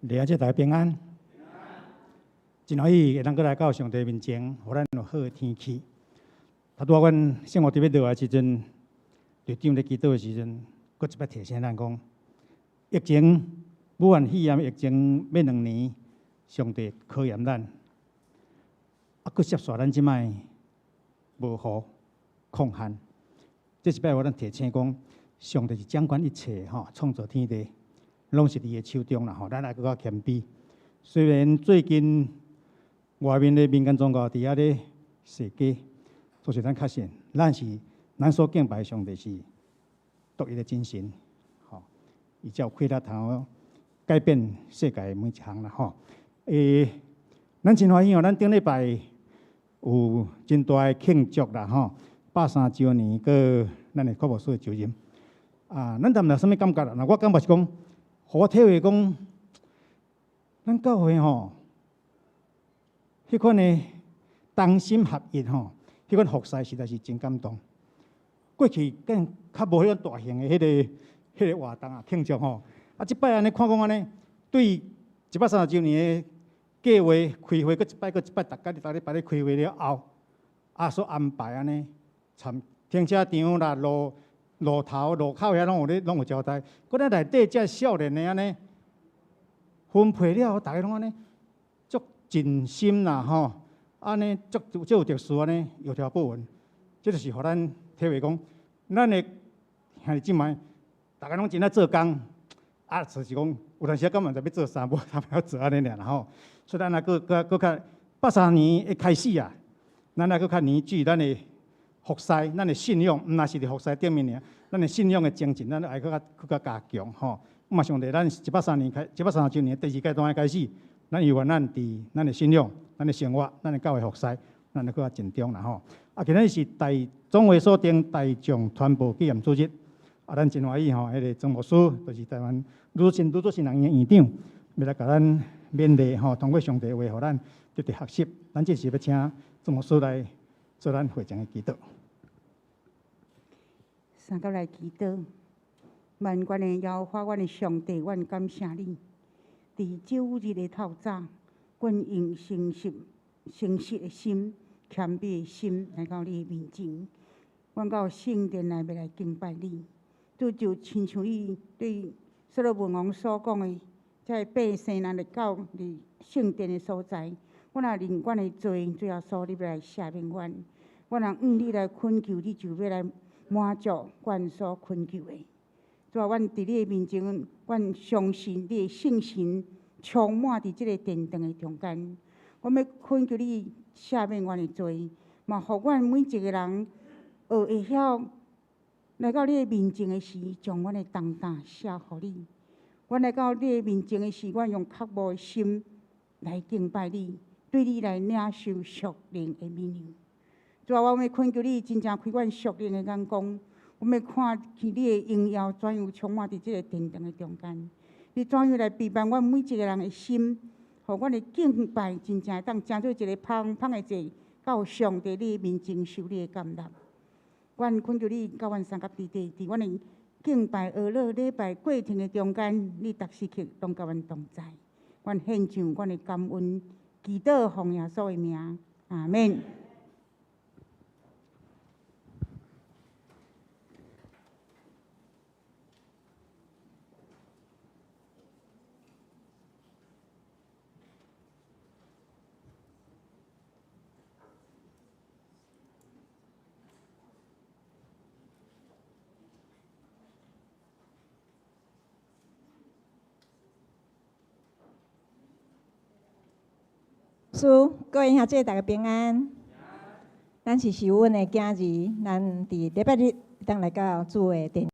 了解大家平安，真欢喜会当过来到上帝面前，互咱有好的天气。拄拄阮生活伫要落来时阵，队长咧祈祷的时阵，搁一摆提醒咱讲，疫情武汉肺炎疫情要2年，上帝考验咱，搁接续咱即摆无好抗旱。这一摆互咱提醒讲，上帝是掌管一切吼，创造天地。拢是伫个手中啦吼，咱爱搁较谦卑。虽然最近外面的民间宗教伫遐咧设计，都是咱确信，咱所敬拜的上帝是独一的真神，吼，伊才有气力通改变世界的每一项啦吼。咱真欢喜哦，咱顶礼拜有真大的庆祝啦吼，103周年个咱的国务所就任咱谈了什么感觉啦？我感觉是讲。互我体会讲，咱教会吼，迄款的同心合一吼，迄款服侍实在是真感动。过去更较无迄种大型的迄个活动啊庆祝吼，即摆安尼看讲安尼，对130周年的计划开会，搁一摆，大家伫礼拜开会了后，所安排安尼，停车场啦、路头、路口遐拢有交代，搁咱内底遮少年的安尼分配了，大家拢安尼足尽心啦吼，安尼足有特殊安尼有条不紊，这就是互咱体会讲，咱的兄弟姊妹，大家拢真爱做工，就是讲有阵时根本就要做啥，无他们要做安尼尔啦吼，所以咱搁较83年一开始啊，咱搁较凝聚咱的。服侍，咱的信仰，毋若是伫服侍顶面尔，咱的信仰的精进，咱爱搁较加强吼。嘛，上帝，咱130周年第2阶段开始，咱希望咱伫咱的信仰、咱的生活、咱的教会服侍，咱搁较尽忠啦吼。今日是总会所定大众传播纪念主日，咱真欢喜吼，迄个总牧师就是台湾吕新人院长，要来甲咱勉励吼，通过上帝话，互咱得学习。咱这是要请总牧师来做咱会前的祈祷。三甲来祈祷，万军的耶和华，阮的上帝，阮感谢你。伫周日的透早，阮用诚实的心、谦卑的心来到你的面前，阮到圣殿内要来敬拜你。就亲像你对所罗门王所讲的，在百姓若到伫圣殿的所在，阮若认阮的罪，最后所你要来赦免阮。阮若你来恳求，你就要来。满足阮所恳求的，主啊，阮伫你的面前，阮相信你的圣神充满伫即个殿堂的中间。阮要恳求你赦免阮的罪，嘛，互阮每一个人会晓来到你的面前的时，将阮的重担卸互你。阮来到你的面前的时，阮用渴慕的心来敬拜你，对你来领受属灵的命令。主啊，我要恳求你，真正开阮属灵的眼光，我要看见你的荣耀怎样充满伫即个殿堂的中间。你怎样来陪伴阮每一个人的心，互阮的敬拜真正会当成做一个芳的祭，到上帝你面前受你的感纳。阮恳求你，甲阮三甲弟弟，伫阮的敬拜、学乐、礼拜过程的中间，你逐时刻拢甲阮同在。阮献上阮的感恩，祈祷奉耶稣的名，阿免。各位兄姐，大家平安。咱是受阮的囝儿，咱伫礼拜日当来到主的殿。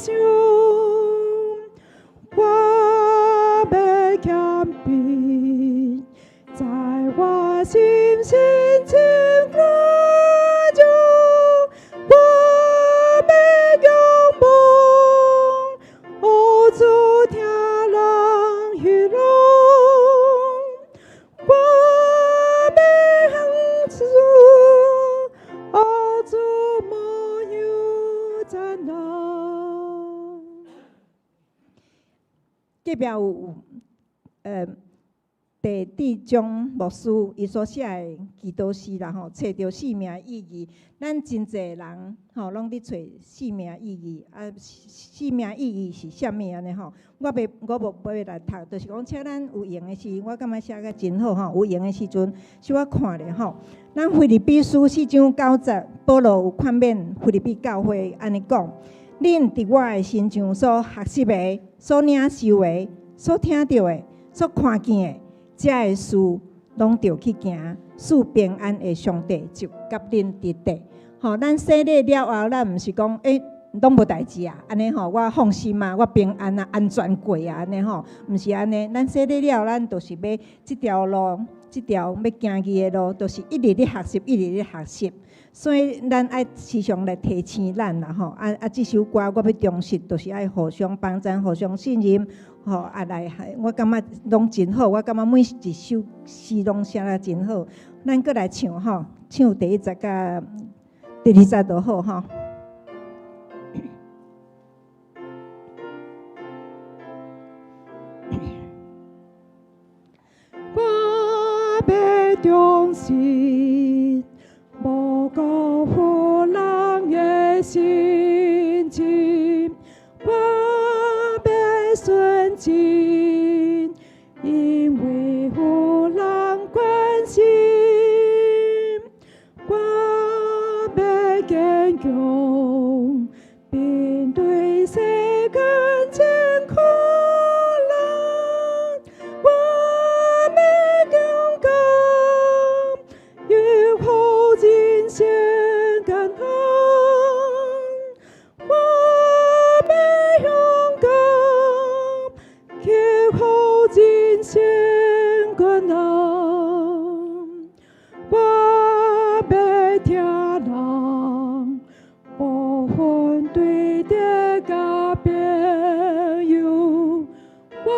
想，我要谦卑，在我心深深感中，我要仰望，哦，主听人语录，我要向主，哦，主无有赞美。隔壁有第弟兄牧师伊所写的祈祷诗啦吼，找到生命意义。咱真侪人吼，拢伫找生命意义。生命意义是啥物安尼吼？我无来读，就是讲，请咱有闲的时，我感觉写甲真好吼。有闲的时阵，小我看咧吼。咱腓立比书4章9节，保罗有劝勉腓立比教会安尼讲：恁伫我的身上所学习的、所领受的、所听到的、所看见的。遮个事拢着去行，使平安的上帝就甲恁伫地。吼，咱洗礼了后，咱毋是讲拢无代志啊，安尼吼，我放心啊，我平安啊，安全过啊，安尼吼，毋是安尼。咱洗礼了，咱就是要即条路，即条要行去的路，就是一直咧学习，一直咧学习。所以咱爱时常来提醒咱啦吼，即首歌我要重视，就是爱互相帮助，互相信任。吼，我感觉拢真好，我感觉每一首诗拢写得真好。咱搁来唱吼，唱第1节甲第2节就好吼。我要重视，无辜负人的心情。我要顺境，因为有人关心。我要坚强，面对世间真苦难。我要勇敢，越好人生艰难。我要勇敢，越好人生艰难。我要听人无分对敌甲朋友，我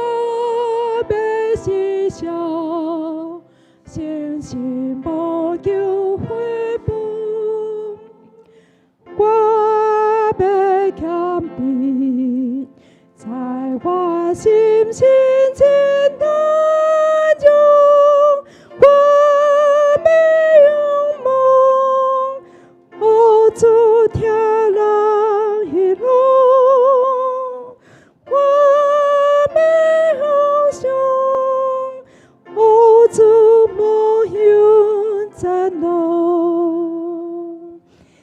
要是笑，诚心无求回报。我要谦卑，在我心深深当中，我要仰望，哦，主听人语录，我要向上，哦，主无有赞美。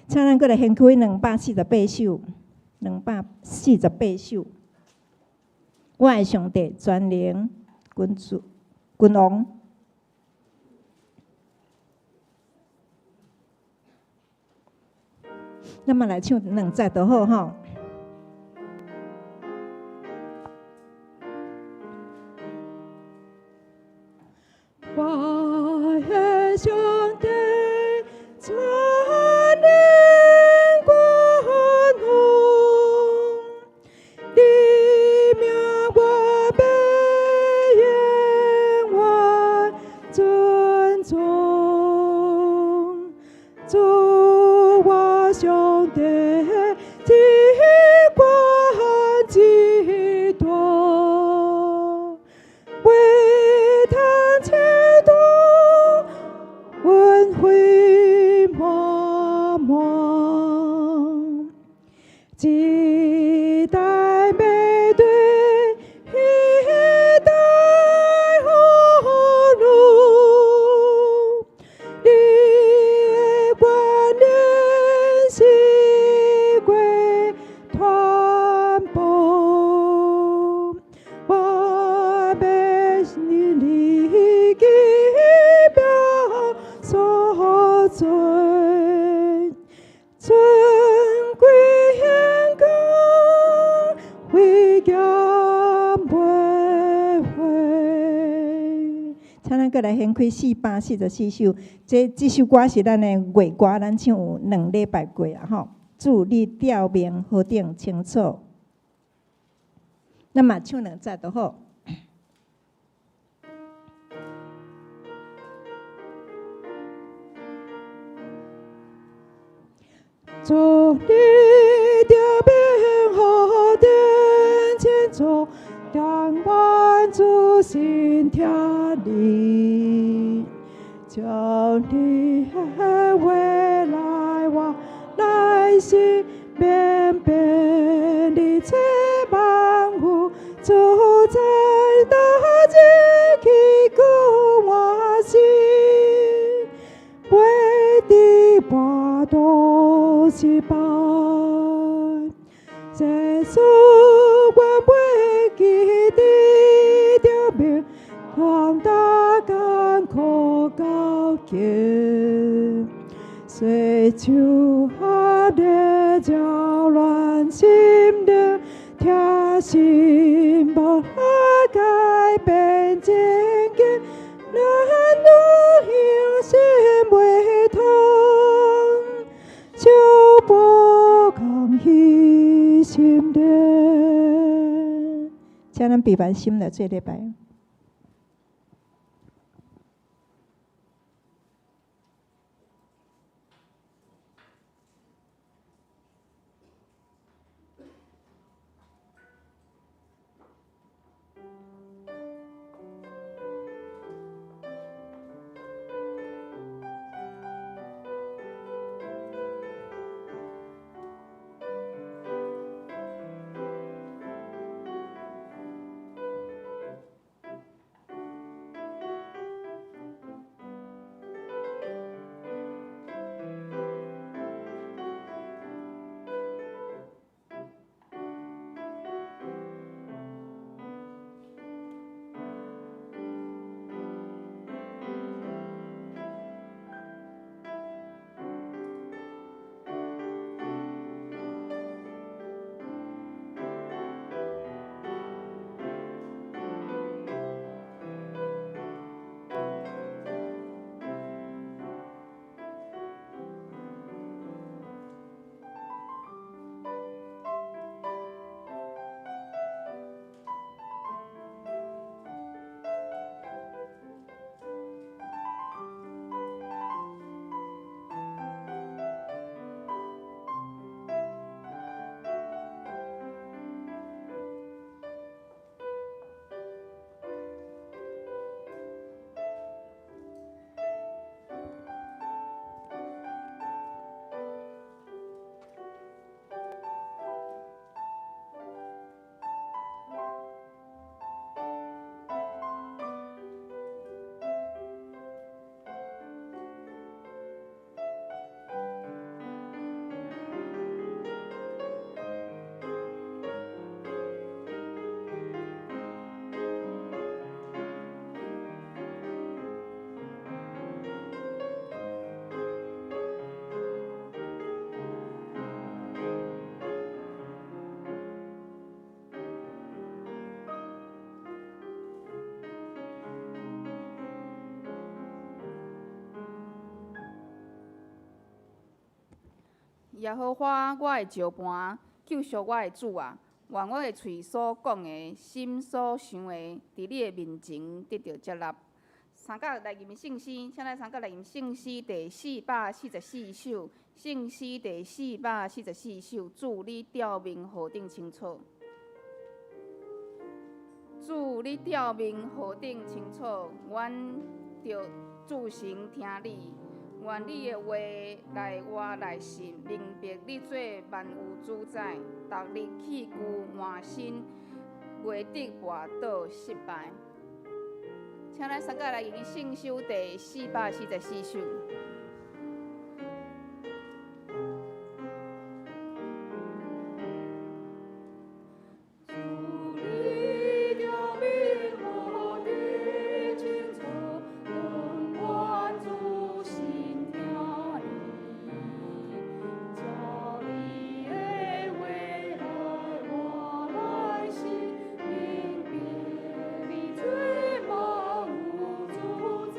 请咱过来献开248首，248首。我的上帝全能君王，咱嘛来唱2节就好吼。我的上帝全能君王，你名我要永远尊重。主我上帝的关极大，为他切度恩惠满满，一代面对一代后路，你的观念是归传播，我要你记表所尊，尊贵显高，搁来掀开444首。这首歌是咱的月歌，咱唱有2礼拜过啊吼。祝你吊明河顶清楚，咱嘛唱2节就好。祝你吊明河顶清楚，让万族心听你，将你的未来往来时，绵绵的吹万物，主宰大地起鼓我心，为的巴多是拜，耶稣我为记的吊明，广大艰苦高洁。随手下的搅乱心灵，听心无法改变情景，难道有心未通，就不抗拒心灵。请咱闭完心来做礼拜。耶和华我的石盘，救赎我的主啊！愿我的喙所讲的，心所想的，伫你的面前得到接纳。三角来吟圣诗，请咱三角来吟圣诗第444首，圣诗第444首，祝你吊明河顶清楚。祝你吊明河顶清楚，阮着自行听你。愿你的话来我内心，明白你做万有主宰，逐日起居换新，袂得跋倒失败。请咱三个来吟圣诗第444首。主宰。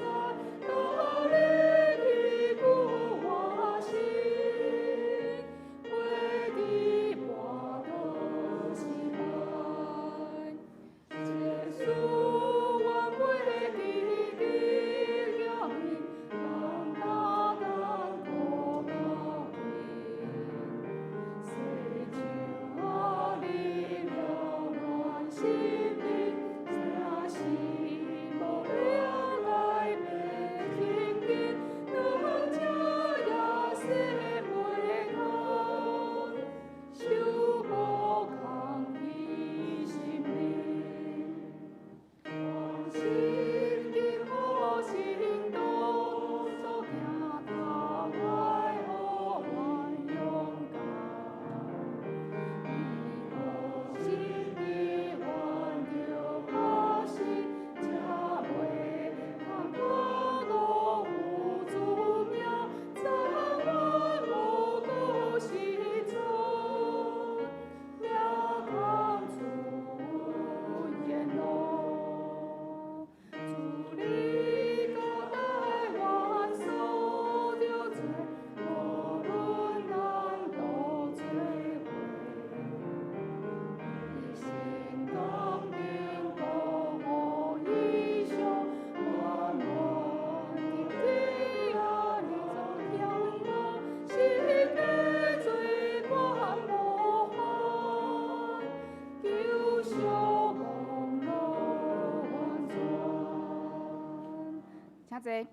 济。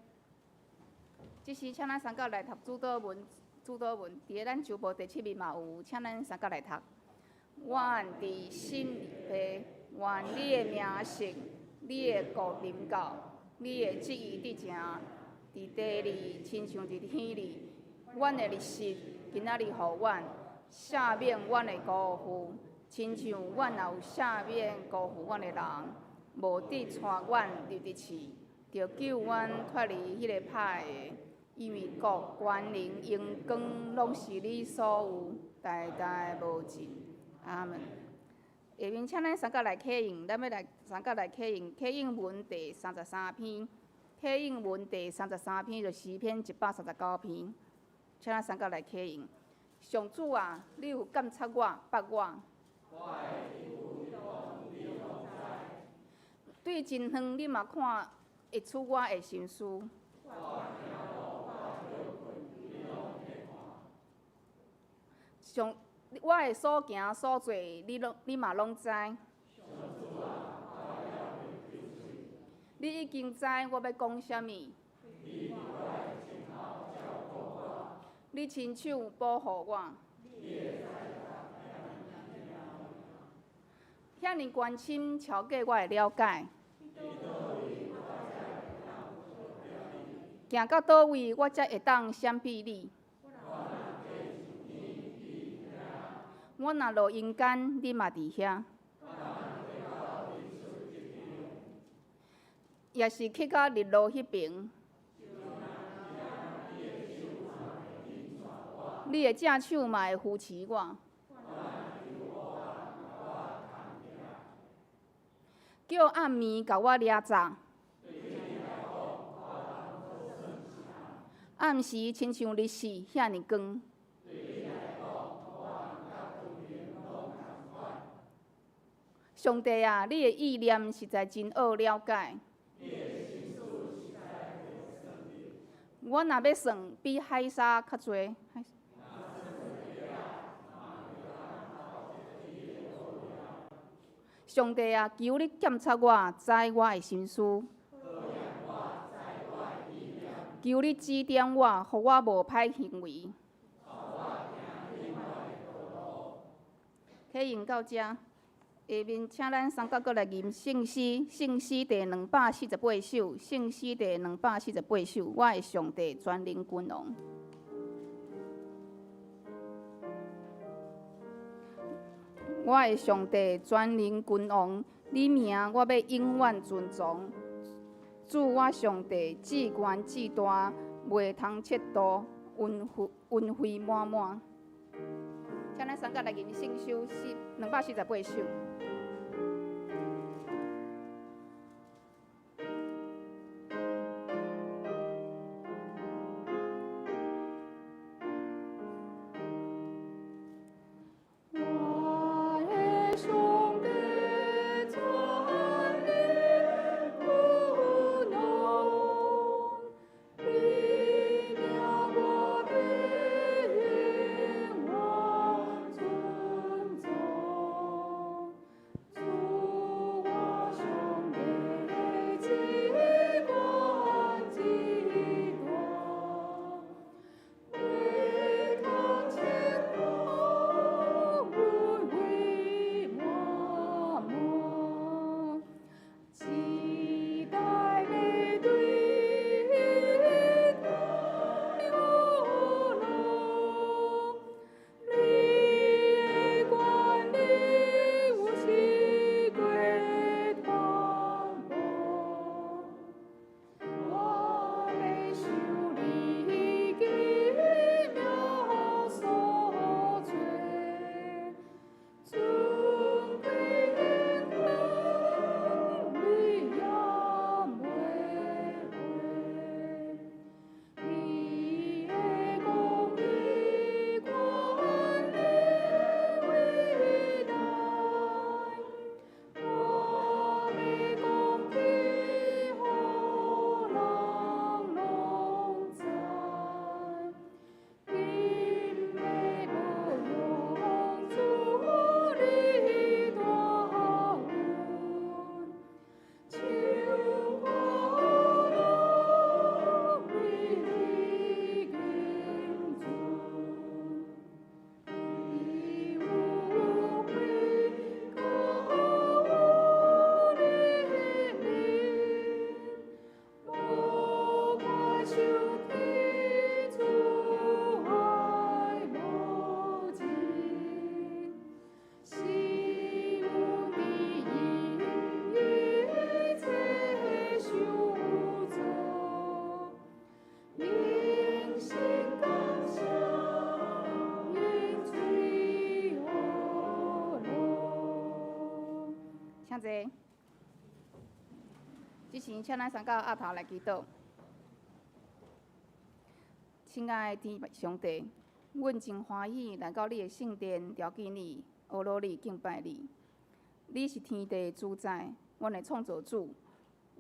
即时，请咱三角来读主导文。伫咧咱周报第7面嘛有，请咱三角来读。阮伫心里悲，愿你的名圣，你的国临到，你的旨意伫正，伫地里亲像伫天里。阮的日食今仔日互阮赦免阮的辜负，亲像阮也有赦免辜负阮的人，无得带阮入地市，着救阮脱离迄个歹的。因为国、权、能、荣光，拢是你所有，代代无尽。阿门。下面请咱三角来启用，咱要来三角来启用启应文第33篇，启应文第33篇就诗篇139篇，请咱三角来启用。上主啊，你有监察我、捌我。对真远你嘛看会出我的心思。上我的所行所做，你嘛拢知。你已经知我要讲啥物。你亲手保护我。遐尼关心超过我的了解。行到倒位，我才会当闪避你。我若落阴间，你嘛伫遐；也是去到日落迄边，你的正手嘛会扶持我，叫暗暝甲我掠走。暗时亲像日时遐尼光。上帝啊，你的意念实在真好了解。我若要算，比海沙较侪。上帝啊，求你检察我，知我的心思。求你指点我，互我无歹行为。启用到遮。下面请咱三角搁来吟圣诗，圣诗第248首，圣诗第248首，我的上帝全能君王。我的上帝全能君王，你名我要永远尊崇。主我上帝至悬至大，袂通测度，恩惠满满。请咱三角来吟圣诗248首。即时，请咱三到额头来祈祷。亲爱的天上帝，阮真欢喜来到你的圣殿，朝见你、学罗你、敬拜你。你是天地主宰，阮的创造主，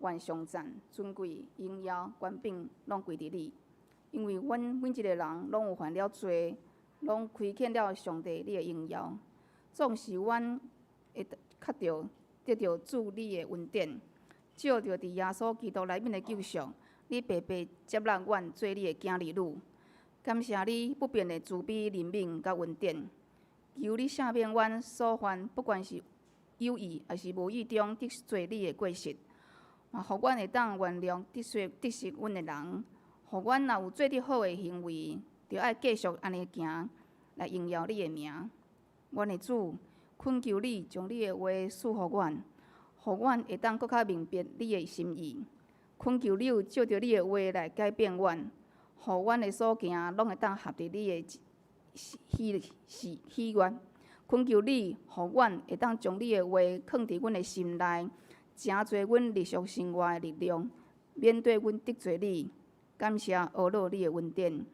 愿上赞、尊贵、荣耀、权柄，拢归伫你。因为阮每一个人拢有犯了罪，拢亏欠了上帝你的荣耀。总是阮会较得到主你的恩典，照着伫耶稣基督内面的救赎，你白白接纳阮做你的囝儿女。感谢你不变的慈悲、怜悯甲恩典，求你赦免阮所犯，不管是有意还是无意中得罪你的过失，嘛，互阮会当原谅得失阮的人。互阮若有做得好的行为，就爱继续安尼行，来荣耀你的名。阮的主，恳求你将你的话赐予阮，互阮会当搁较明白你的心意。恳求你照着你的话来改变阮，互阮的所行拢会当合伫你的喜悦。恳求你，互阮会当将你的话放伫阮的心内，成做阮日常生活的力量，免对阮得罪你。感谢学罗你的恩典。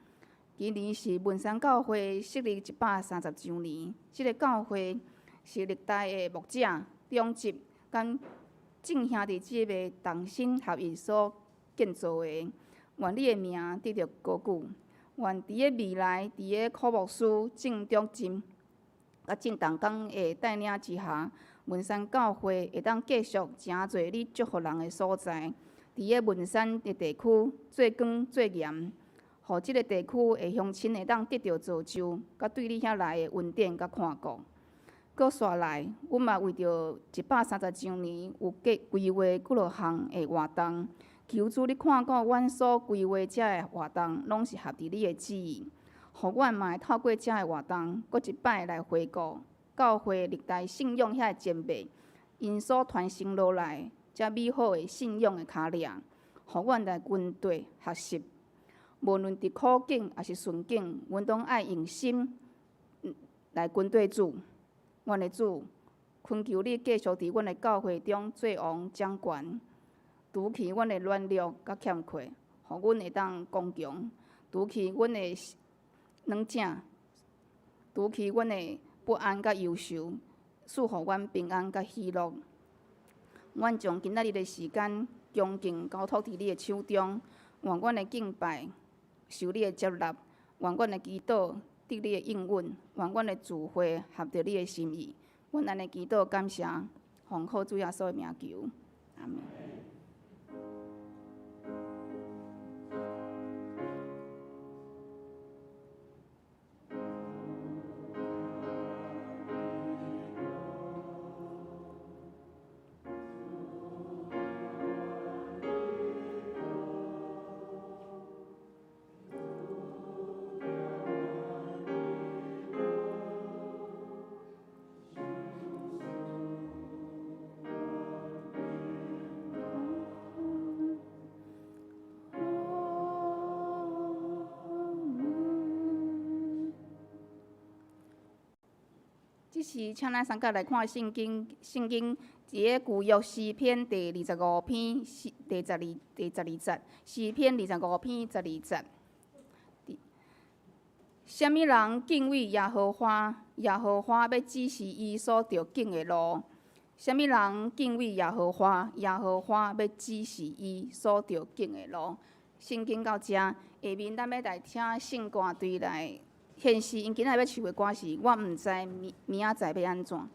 今年是文山教会设立130周年，这个教会是历代的牧者、长执甲正兄弟姐妹同心合意所建造的。愿你的名得到高举，愿伫个未来，伫个苦牧师郑中进甲郑东刚的带领之下，文山教会会当继续成做你祝福人的所在。伫个文山的地区做光做盐，互即个地区的乡亲会当得到造就，甲对你遐来的恩典甲看顾。搁续来，阮嘛为着130周年有规划几落项的活动，求主你看顾阮所规划遮的活动，拢是合伫你的旨意，互阮嘛会透过遮的活动，搁一摆来回顾教会历代信仰遐的前辈，因所传承落来遮美好的信仰的脚领，互阮来跟对学习。无论伫苦境还是顺境，阮拢爱用心来跟对主。阮的主，恳求你继续伫阮的教会中做王掌权，除去阮的软弱甲欠缺，互阮会当刚强；除去阮的软正，除去阮的不安甲忧愁，赐互阮平安甲喜乐。阮将今仔日的时间恭敬交托伫你的手中，愿阮的敬拜受你的接纳，愿阮的祈祷得你的应允，愿阮的聚会合着你的心意。阮安尼祈祷感谢，奉靠主耶稣的名求，阿门。即是请咱三甲来看圣经，伫个旧约诗篇第25篇第12节，诗篇25篇12节。什么人敬畏耶和华？耶和华要指示伊所着行的路。什么人敬畏耶和华？耶和华要指示伊所着行的路。圣经到遮，下面咱要来听圣歌队来献诗，因今仔要唱的歌是我毋知明仔载要安怎。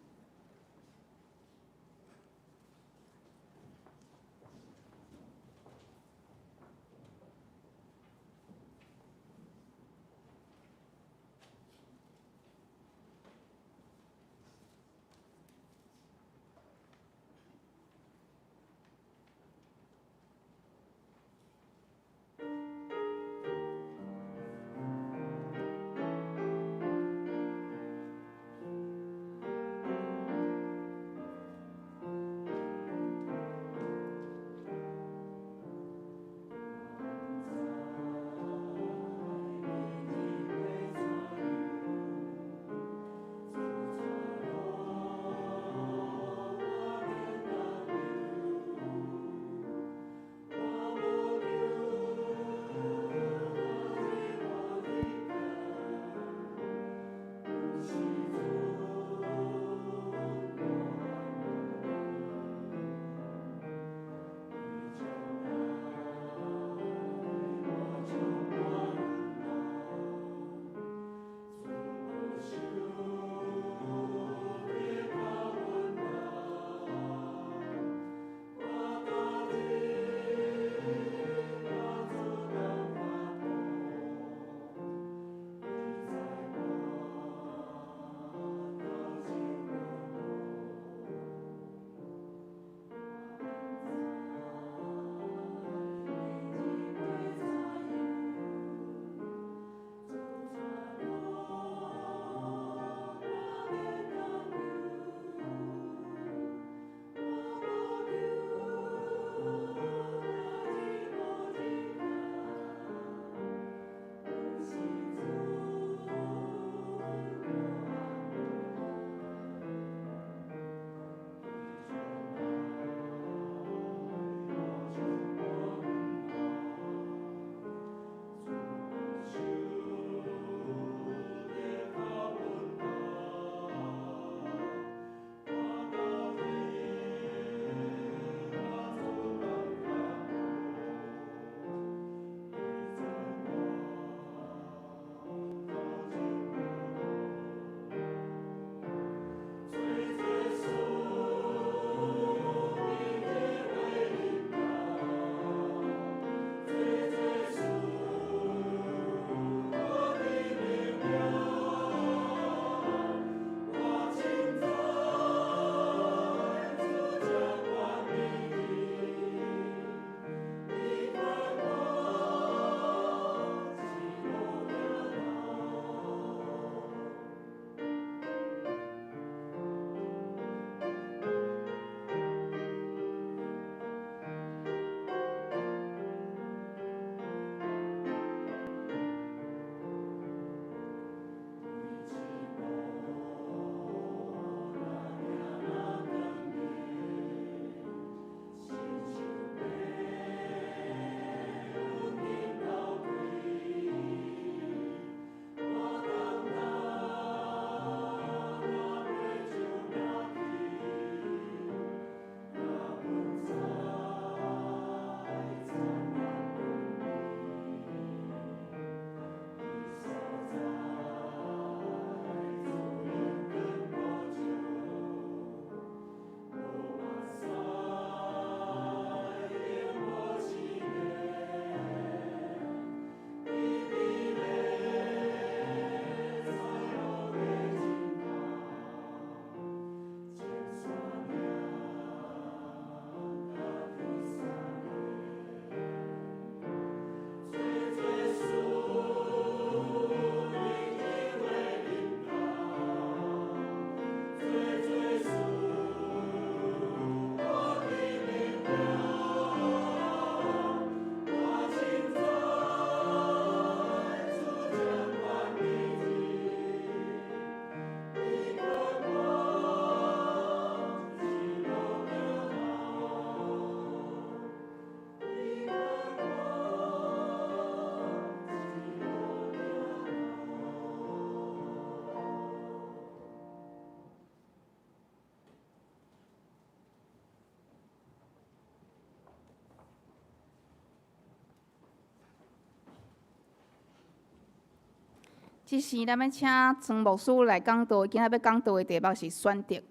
即时咱要请庄牧师来讲道，今仔要讲道的题目是选择。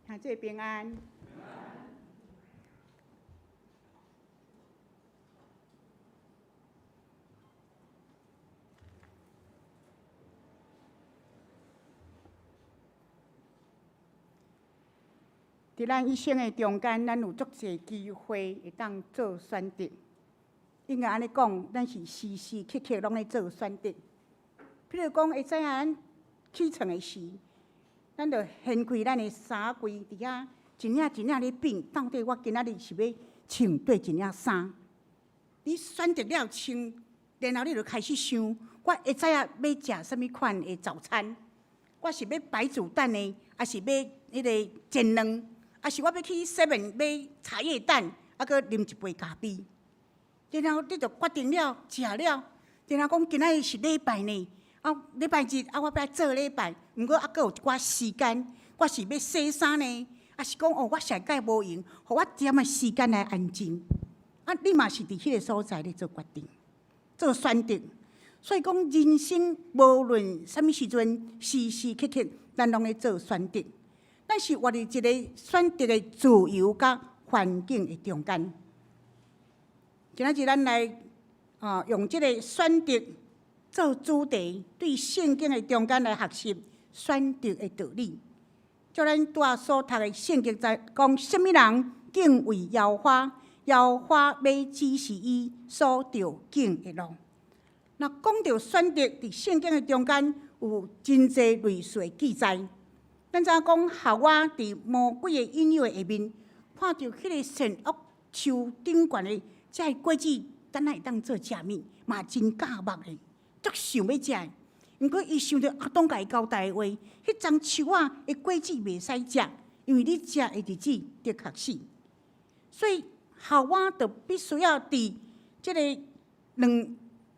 下这平安。伫咱一生的中间，咱有足侪机会会当做选择。应该安尼讲，咱是时时刻刻拢咧做选择。譬如讲，会知影咱起床的时，咱着掀开咱的衫柜，伫遐一领一领咧变，到底我今仔日是要穿对一领衫？你选择了穿，然后你就开始想，我会知影要食啥物款的早餐？我是要白煮蛋的，还是要迄个煎卵？还是我要去 7买茶叶蛋，啊，搁啉一杯咖啡？然后你就决定了，食了，然后讲今仔日是礼拜呢，啊，礼拜日啊，我要来做礼拜，毋过啊，搁有一寡时间，我是要洗衫呢，啊是讲哦，我实在无闲，互我点仔时间来安静。啊，你嘛是伫迄个所在咧做决定、做选择。所以讲，人生无论啥物时阵，时时刻刻，咱拢咧做选择。咱是活伫一个选择的自由甲环境的中间。今仔日咱来用即个选择做主题，对圣经的中间来学习选择的道理。叫咱带所读的圣经在讲，什么人敬畏耶和华，耶和华要指示伊所着敬的路。那讲到选择，伫圣经的中间有真侪类似的记载。咱知影讲，夏娃伫魔鬼的引诱的下面，看到迄个善恶树顶悬的这果子，等下会当做食物，嘛真假目的，足想要食的。毋过伊想到阿当甲伊交代的话，迄丛树仔的果子袂使食，因为你食的日子得确死。所以夏娃就必须要伫即个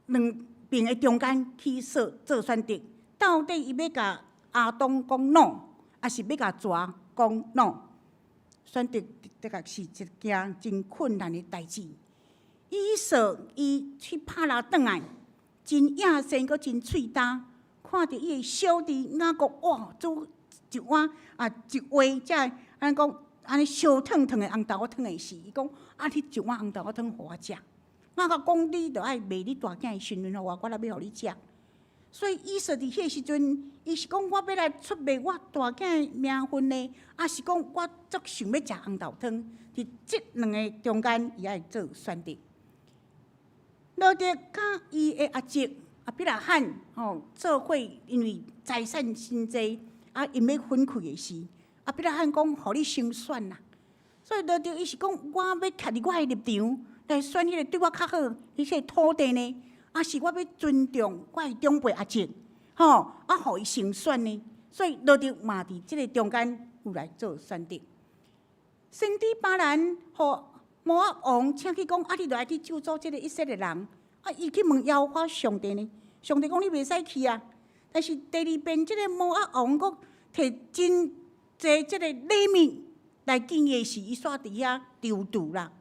两边的中间去做选择，到底伊要甲阿当讲 no， 还是要甲蛇讲 no？ 选择的确是一件真困难的代志。以扫伊去拍拉转来，真野生阁真喙焦，看到伊的小弟雅各哇，煮一碗一锅，才安尼讲安尼烧烫烫的红豆汤的时，伊讲你一碗红豆汤互我食。雅各讲你着爱卖你大囝的身份互我来要互你食。所以以扫伫迄个时阵，伊是讲我要来出卖我大囝的名分呢，还是讲我足想要食红豆汤？伫即两个中间，伊爱做选择。罗德甲伊的阿叔比拉罕做伙，因为财产真济，因要分开的时，比拉罕讲，互你先选啦。所以罗德伊是讲，我要徛伫我的立场来选迄个对我较好迄个土地呢。是我要尊重我的长辈阿叔，互伊先选呢。所以罗德嘛伫即个中间有来做选择。先知巴兰互摩押王请去讲，你著爱去咒诅即个以色列人。伊去问耶和华上帝呢？上帝讲你袂使去啊。但是第二遍，即个摩押王佫摕真济即个礼物来见伊时，伊煞伫遐丢毒啦。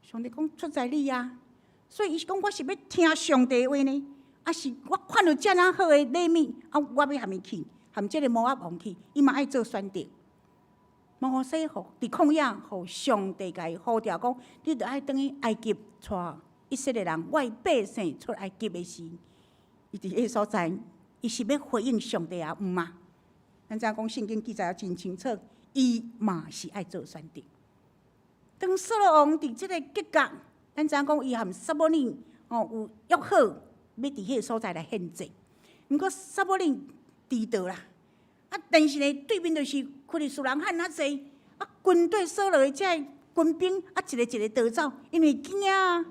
上帝讲出在你啊。所以伊是讲，我是要听上帝的话呢，是我看到遮尔好的礼物，我要含伊去，含即个摩押王去，伊嘛爱做选择。摩西伫旷野，互上帝甲伊呼召讲，你著爱转去埃及，带以色列人、我的百姓出埃及的时，伊伫迄个所在，伊是要回应上帝毋嘛？咱知影讲圣经记载真清楚，伊嘛是爱做选择。当扫罗王伫即个结局。咱知影讲，伊含撒母耳有约好，要伫迄个所在来献祭。毋过撒母耳迟到啦，但是呢，对面就是非利士人汉遐济，军队扫罗的遮军兵一个一个逃走，因为惊啊。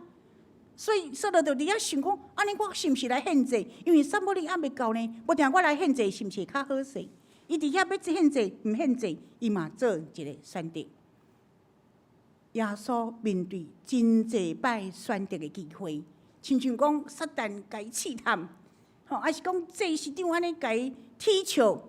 所以扫罗就伫遐想讲，安尼我是毋是来献祭？因为撒母耳还未到呢，无定我来献祭是毋是较好势？伊伫遐要献祭毋献祭，伊嘛做一个选择。耶稣面对真济摆选择的机会，亲像讲撒旦甲伊试探，还是讲祭司长安尼甲伊踢笑，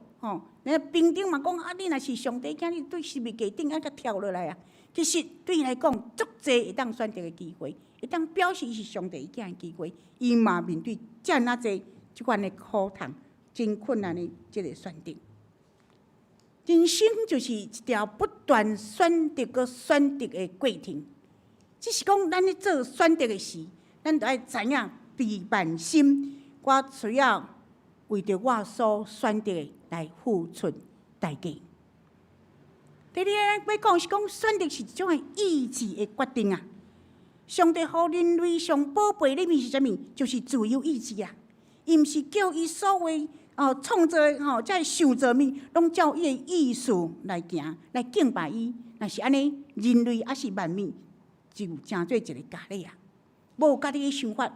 那兵丁嘛讲啊，你若是上帝囝，你对十字架顶爱甲跳落来啊。其实对伊来讲，足侪会当选择的机会，会当表示伊是上帝囝的机会。伊嘛面对遮尔侪即款的苦痛、真困难的即个选择。人生就是一条不断选择佮选择的过程。只是讲，咱咧做选择的时，咱着爱知影备万心，我需要为着我所选择的来付出代价。第二，要讲是讲，选择是一种的意志的决定啊。上帝予人类上宝贝里面是啥物？就是自由意志啊。伊毋是叫伊所有创造即受造物，拢照伊的意思来行，来敬拜伊。若是安尼，人类还是万物，就成做一个家己啊。无家己的想法，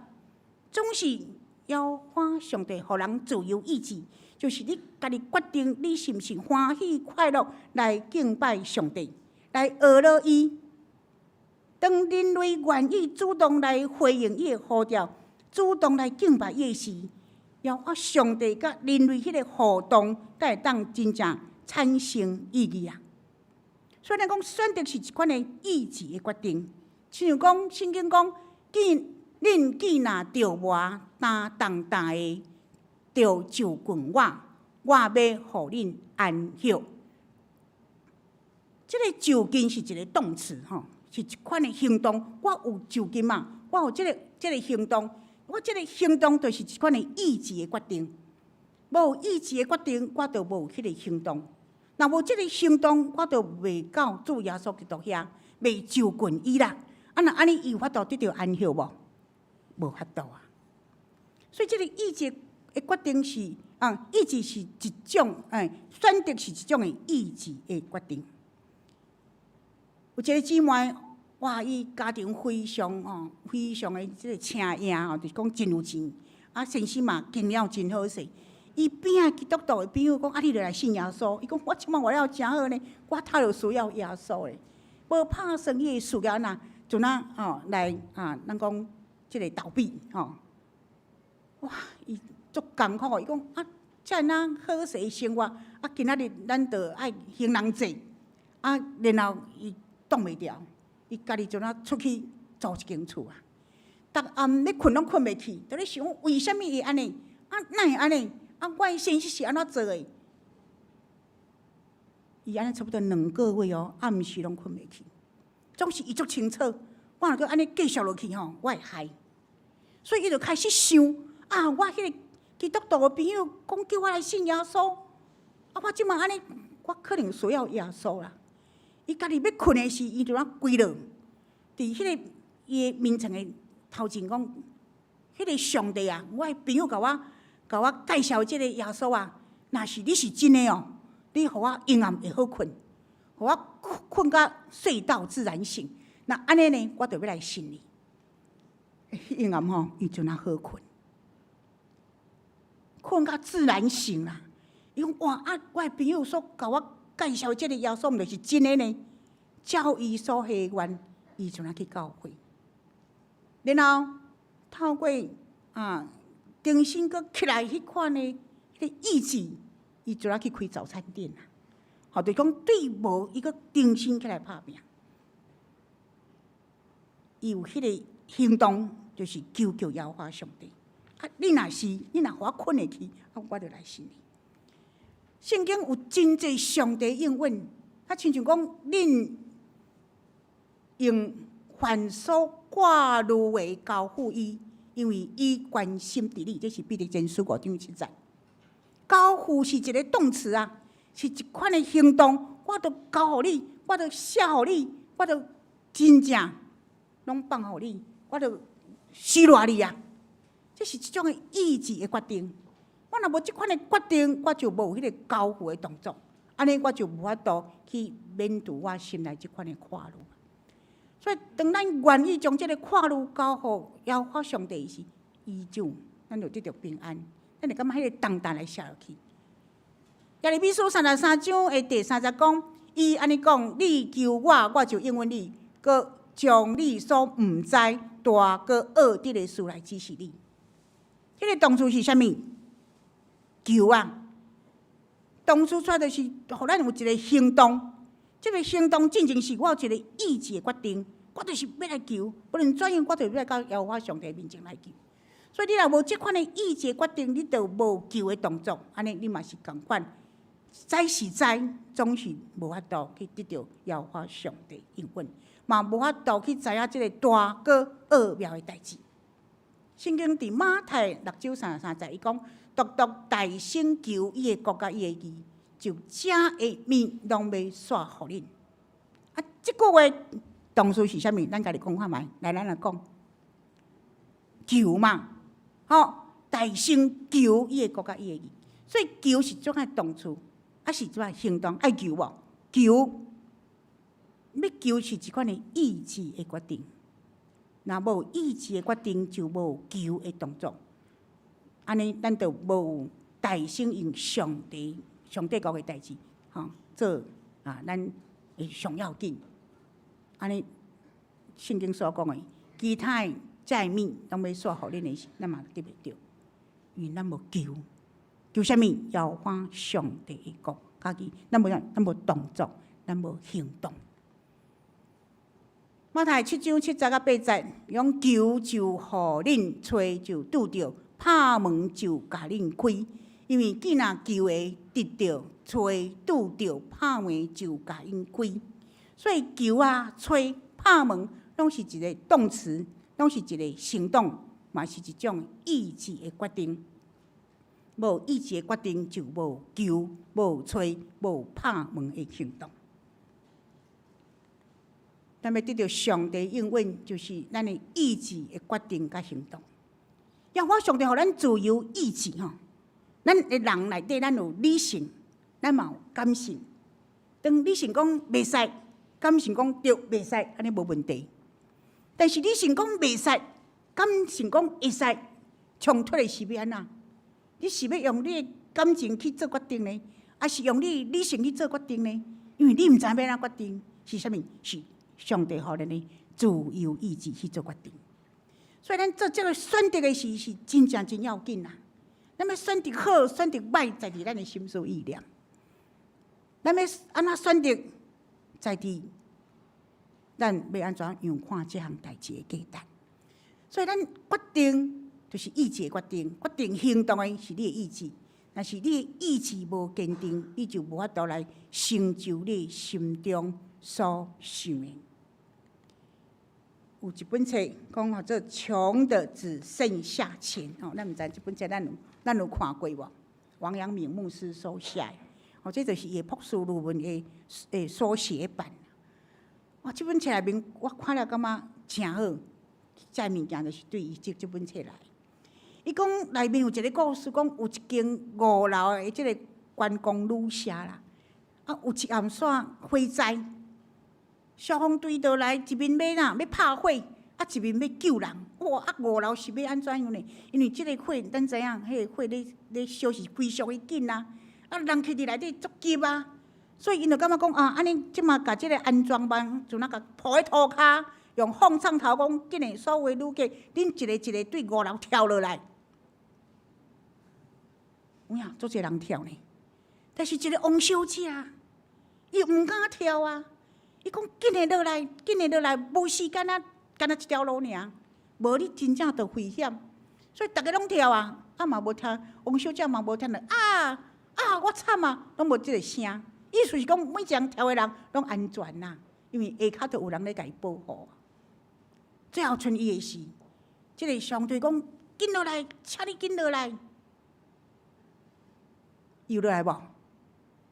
总是要看上帝予人自由意志。就是你家己决定，你是毋是欢喜快乐来敬拜上帝，来学了伊。当人类愿意主动来回应伊的呼召，主动来敬拜伊时，要我上帝甲人类迄个互动，才会当真正产生意义啊。所以咱讲选择是一款的意志的决定，亲像讲圣经讲，恁既若着我担重担的。着就近我要互恁安息。这个就近是一个动词吼，是一款的行动。我有就近嘛，我有这个行动，我这个行动就是一款的意志的决定。无意志的决定，我就无迄个行动。若无这个行动，我就袂到主耶稣基督遐，袂就近伊啦。若安尼有法度得到安息无？无法度啊。所以这个意志的决定是意志是一种选择是一种的意志的决定。有一个姊妹，哇，伊家庭非常非常的即个请赢就是讲真有钱，先生嘛经了真好势。伊边仔基督徒的朋友讲，你著来信耶稣。伊讲我即摆活了真好呢，我他就需要耶稣咧。无拍算伊的事业呐，就来咱讲即个倒闭哇，伊足艰苦，伊讲遮尔好势生活，今仔日咱着爱行人济，然后伊挡袂牢，伊家己就出去租一间厝啊。逐暗咧困拢困袂去，就咧想为什么会安尼？哪会安尼？我的先生是安怎做的？伊安尼差不多2个月暗时拢困袂去，总是伊足清楚，我若阁安尼继续落去我会害。所以伊就开始想我迄个基督徒的朋友讲叫我来信耶稣，我即摆安尼，我可能需要耶稣啦。伊家己要困的时，伊就跪落，伫迄个伊的面前的头前讲，迄个上帝啊，我的朋友甲我介绍即个耶稣啊，若是你是真的你互我阴暗会好困，互我困甲睡到自然醒。那安尼呢，我就要来信你。阴暗伊就好困。困甲自然醒啦！伊讲哇我的朋友所甲我介绍即个耶稣，毋就是真的呢？照伊所希愿，伊就去教会。然后透过重新阁起来迄款的迄个意志，伊就去开早餐店啦。就是讲对无伊阁重新起来拍拼，伊有迄个行动，就是求耶和华上帝。你若互我困会去，我就来信你。圣经有真侪上帝应允，亲像讲，恁用凡所挂虑的交付伊，因为伊关心伫你。这是彼得前书5章7节。交付是一个动词啊，是一款的行动。我著交互你，我著写互你，我著真正拢放互你，我著施落你啊。这是一种的意志的决定。我若无即款的决定，我就无迄个交付的动作，安尼我就无法度去免除我心内即款的快乐。所以，当咱愿意将即个快乐交互耶和华上帝时，伊就咱就得到平安。咱就感觉迄个重担来卸落去。耶利米书33章的第3节讲，伊安尼讲：你求我，我就应允你，佮将你所毋知大佮恶滴的事来指示你。迄个动词是啥物？求啊！动词出来，就是互咱有一个行动。这个行动进前是我有一个意志的决定，我就是要来求，不论怎样，我就要到耶和华上帝面前来求。所以你若无即款的意志决定，你就无求的动作，安尼你嘛是共款。知是知，总是无法度去得到耶和华上帝应允，嘛无法度去知影即个大个奥妙的代志。圣经伫马太6章33节，伊讲：独独大声求伊的国甲伊的义，就正的面拢要煞互恁。啊，即句话动词是啥物？咱家己讲看觅，来，咱来讲求嘛。大声求伊的国甲伊的义，所以求是怎啊动词，是怎啊行动？爱求无？求，要求是一款的意志的决定。若无意志的决定，就无求的动作。安尼，咱就无大声用上帝国的代志，做咱会上要紧。安尼，圣经所讲的，其他的债面拢要煞互恁的，咱嘛得袂着，因为咱无求，求啥物？要欢上帝的国，家己咱无动作，咱无行动。马太7章7节到8节，用求就互恁，找就拄着，拍门就甲恁开。因为既若求的得着，找拄着，拍门就甲因开。所以求啊、找、拍门，拢是一个动词，拢是一个行动，嘛是一种意志的决定。无意志的决定，就无求、无找、无拍门的行动。咱要得到上帝应允，就是咱的意志的决定甲行动。耶和华上帝互咱自由意志吼，咱的人内底咱有理性，咱嘛有感性。当理性讲袂使，感性讲对袂使，安尼无问题。但是理性讲袂使，感性讲会使，冲突的是要安怎？你是要用你的感情去做决定呢，还是用你的理性去做决定呢？因为你毋知要安怎决定，是啥物？是上帝互咱的自由意志去做决定，所以咱做这个选择的是真正真要紧啦。咱要选择好，选择歹，在伫咱的心思意念。咱要安怎选择，在伫咱要安怎样看这项代志的价值。所以咱决定就是意志的决定，决定行动的是你的意志。若是你的意志无坚定，你就无法度来成就你心中所想的。有一本册讲叫做《穷的只剩下钱》咱毋知这本册咱有看过无？王阳明牧师所写的，这就是伊的朴素论文的缩写版。哇，这本册内面我看了感觉真好，这物件就是对伊这本册来。伊讲内面有一个故事，讲有一间5楼的这个观光旅社啦，有一暗煞火灾。消防队就来，一面要拍火，一面要救人。哇！5楼是要安怎样呢？因为即个火，咱知影，迄个火咧烧是非常的紧啊。人去伫内底足急啊，所以因就感觉讲安尼即马甲即个安全网就甲铺喺涂骹，用放窗头讲，紧诶，所有旅客，恁一个一个对5楼跳落来。有影，足侪人跳呢。但是一个王小姐，伊毋敢跳啊。伊讲紧诶落来，紧诶落来，无时间啊，干那一条路尔，无你真正着危险。所以逐个拢跳啊，嘛无听，王小姐嘛无听到我惨啊，拢无即个声。意思是讲，每一人跳诶人拢安全啦，因为下骹着有人咧甲伊保护。最后剩伊诶是，即个上帝讲紧落来，请你紧落来。伊落来无？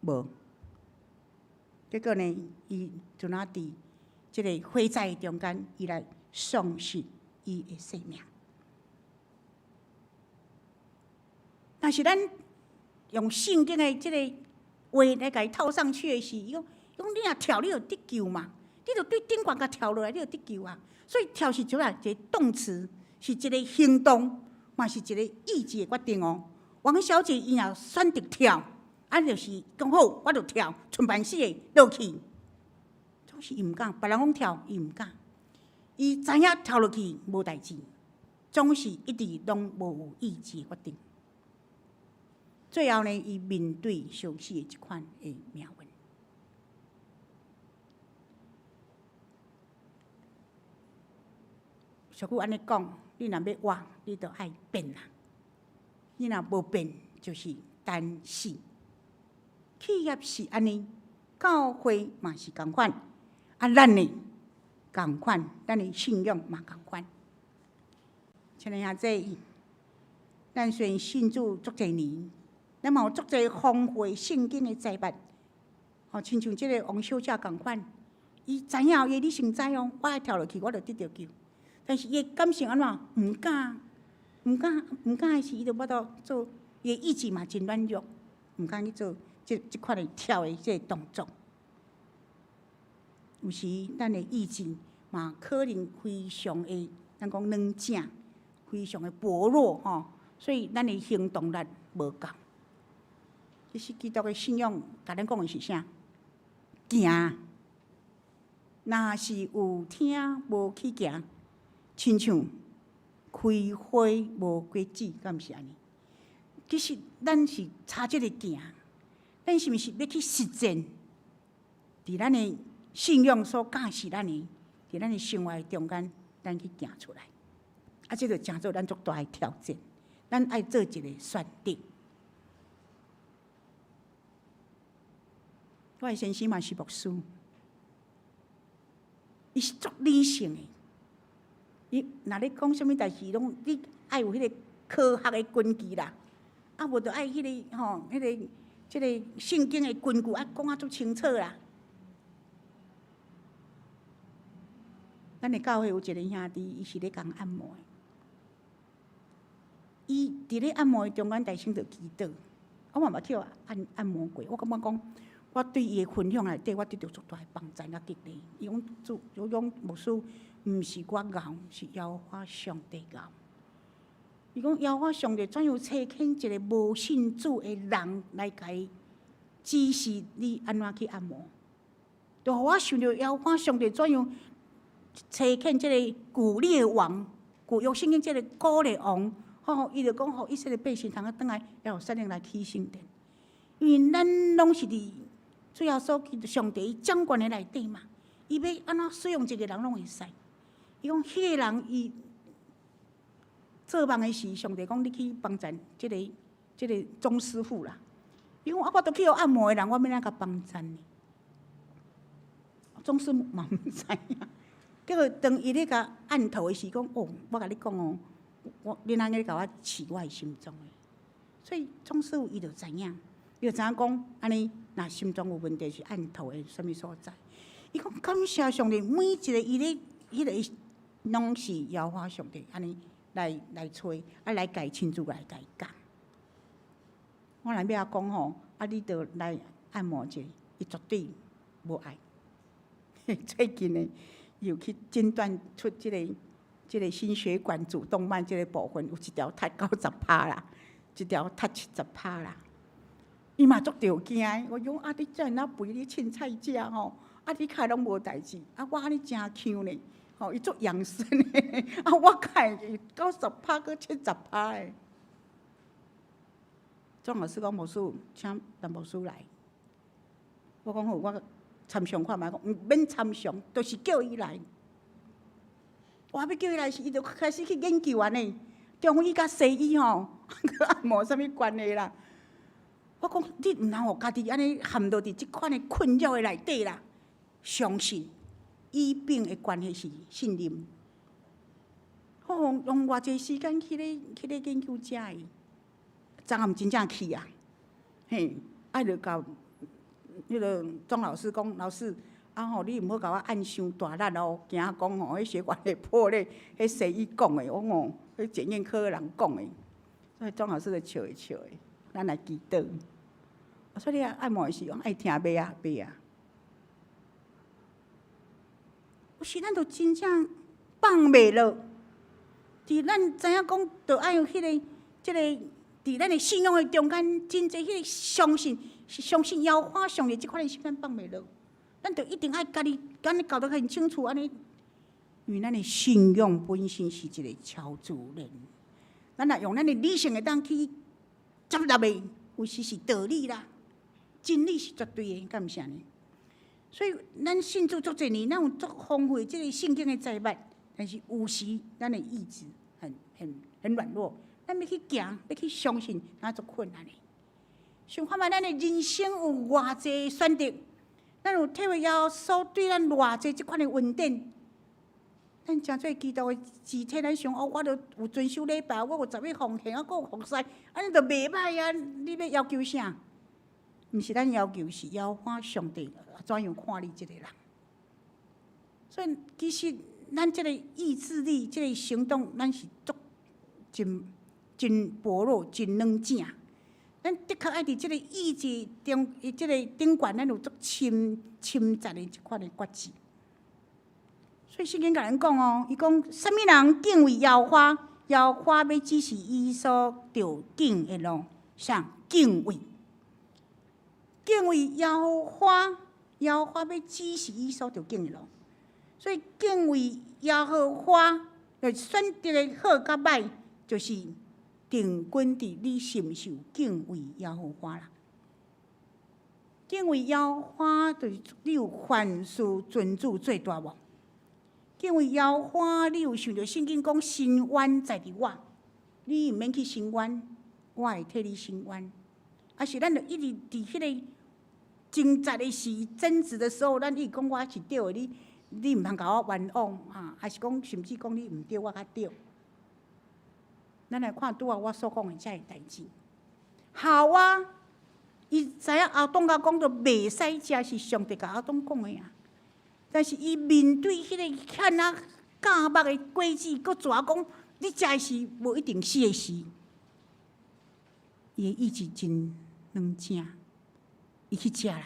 无。结果呢，伊就那伫即个火灾中间，伊来丧失伊的生命。但是咱用圣经的即个话来甲伊套上去的是，伊讲你若跳，你就得救嘛，你就对顶悬甲跳落来，你就得救啊。所以跳是一个动词，是一个行动，嘛是一个意志的决定哦。王小姐伊若选择跳。就是讲好，我就跳，剩半死的落去。总是伊毋敢，别人讲跳，伊毋敢。伊知影跳落去无代志，总是一直拢无有意志决定。最后呢，伊面对生死的即款的命运。俗句安尼讲，你若要活，你着爱变啦。你若无变，就是等死。企业是安尼，教会嘛是共款，咱呢共款，咱的信仰嘛共款。亲爱兄弟，咱虽然信主足侪年，咱嘛有足侪丰富圣经的财物。亲像即个王小姐共款，伊知影伊你先知哦，我爱跳落去，我着得着救。但是伊感情安怎？毋敢的是，伊着要到做伊的意志嘛真软弱，毋敢去做即款的跳的即个动作。有时咱的意志嘛可能非常的，咱讲软正，非常的薄弱吼，所以咱的行动力无够。这是基督的信仰，甲咱讲的是啥？行，若是有听无去行。亲像开花无果子，敢毋是安尼？其实咱是差即个行，咱是毋是要去实践？伫咱的信仰所教示咱的，伫咱的生活中间，咱去行出来。这就诚做咱足大的挑战。咱爱做一个选择。我的先生嘛是牧师，伊是足理性的。伊若咧讲啥物代志，拢你爱有迄个科学的根据啦，无着爱迄个吼，迄个即个圣经的根据，讲足清楚啦。咱的教会有一个兄弟，伊是咧讲按摩的，伊伫咧按摩的中间，大声着祈祷。我嘛捌去按摩过，我感觉讲，我对伊的分享内底，我得到足大的帮助甲激励。伊讲牧师。毋是我熬，是耶和华上帝熬。伊讲耶和华上帝怎样差遣一个无信主的人来甲伊指示你安怎去按摩？就互我想到耶和华上帝怎样差遣即个古列王、古约圣经即个古列王，伊就讲，互以色列百姓通啊，转来要有圣灵来起圣殿。因为咱拢是伫主要所上帝掌权的内底嘛，伊要安怎使用一个人拢会使。伊讲，迄个人伊做梦的时，上帝讲你去帮衬即个钟师傅啦。伊讲我都去互按摩的人，我要哪甲帮衬呢？钟师傅嘛毋知影。结果当伊咧甲按头的时，讲哦，我甲你讲哦，你安尼甲我试我的心中的。所以钟师傅伊就知影，伊就知影讲安尼，若心中有问题是按头的什么所在。伊讲感谢上帝，每一个伊咧迄个。拢是耶和华上帝安尼来催，来家亲自来讲。我若要讲吼，你着来按摩者，伊绝对无爱。最近呢，又去诊断出即个心血管主动脉即个部分有一条塌90%啦，一条塌70%啦。伊嘛足着惊，我讲你怎哪肥你凊菜食吼？你开拢无代志，我安尼真呛呢。伊足养生的，我看90%搁70%的。庄老师讲牧师，请陈牧师来。我讲好，我参详看觅，讲毋免参详，就是叫伊来。我要叫伊来时，伊就开始去研究安尼，中医甲西医吼，按摩啥物关系啦？我讲你毋通互家己安尼陷落伫即款的困扰的内底啦，相信。医病的关系是信任，用偌济时间去咧研究遮个，昨暗真正去啊，嘿，爱着甲迄个庄老师讲，老师你毋好甲我按伤大力哦，惊讲迄血管会破裂，迄西医讲的，我迄检验科的人讲的，所以庄老师就笑一笑的，咱来祈祷。所以你按摩的时，爱听尾啊。有时咱就真正放袂落，伫咱知影讲，着爱有迄个、即个，伫咱的信仰的中间，真侪迄个相信耶和华上帝即款的心，咱放袂落。咱着一定爱家己搞得很清楚安尼，因为咱的信仰本身是一个超自然。咱若用咱的理性的当去接纳的，有时是道理啦，真理是绝对的，敢毋是安尼？所以咱信主足侪年，咱有足丰富即个圣经的财物，但是有时咱的意志很软弱，咱要去行，要去相信，那足困难的。想看觅咱的人生有偌济选择，咱有体会耶稣对咱偌济即款的恩典。咱诚做基督的肢体，咱想我著有遵守礼拜，我有10个奉献，我有服侍，安尼著袂歹啊！你要要求啥？毋是咱要求，是要看上帝怎样看你即个人。所以其实咱即个意志力、即个行动，咱是真薄弱、真软正。咱的确爱伫即个意志中，即个顶悬，咱有足深杂的即款的决志。所以圣经甲咱讲哦，伊讲什么人敬畏耶和华，耶和华要指示伊所着敬的路，啥敬畏？敬畏耶和华，耶和华要指示伊所着敬的路。所以敬畏耶和华，就选择的好甲歹，就是定根伫你是毋是有敬畏耶和华啦。敬畏耶和华，就是你有凡事尊主做大无？敬畏耶和华，你有想到圣经讲伸冤在伫我，你毋免去伸冤，我会替你伸冤。啊是咱著一直伫迄个争执的时、争执的时候，咱一直讲我是对的，你毋通甲我冤枉啊，还是讲甚至讲你毋对，我较对。咱来看拄仔我所讲的遮个代志。夏娃伊知影亚当甲讲着袂使食，是上帝甲亚当讲的啊。但是伊面对迄个欠啊假目的果子，佫蛇讲你食的是无一定死的事，伊的意志真软正，伊去食啦。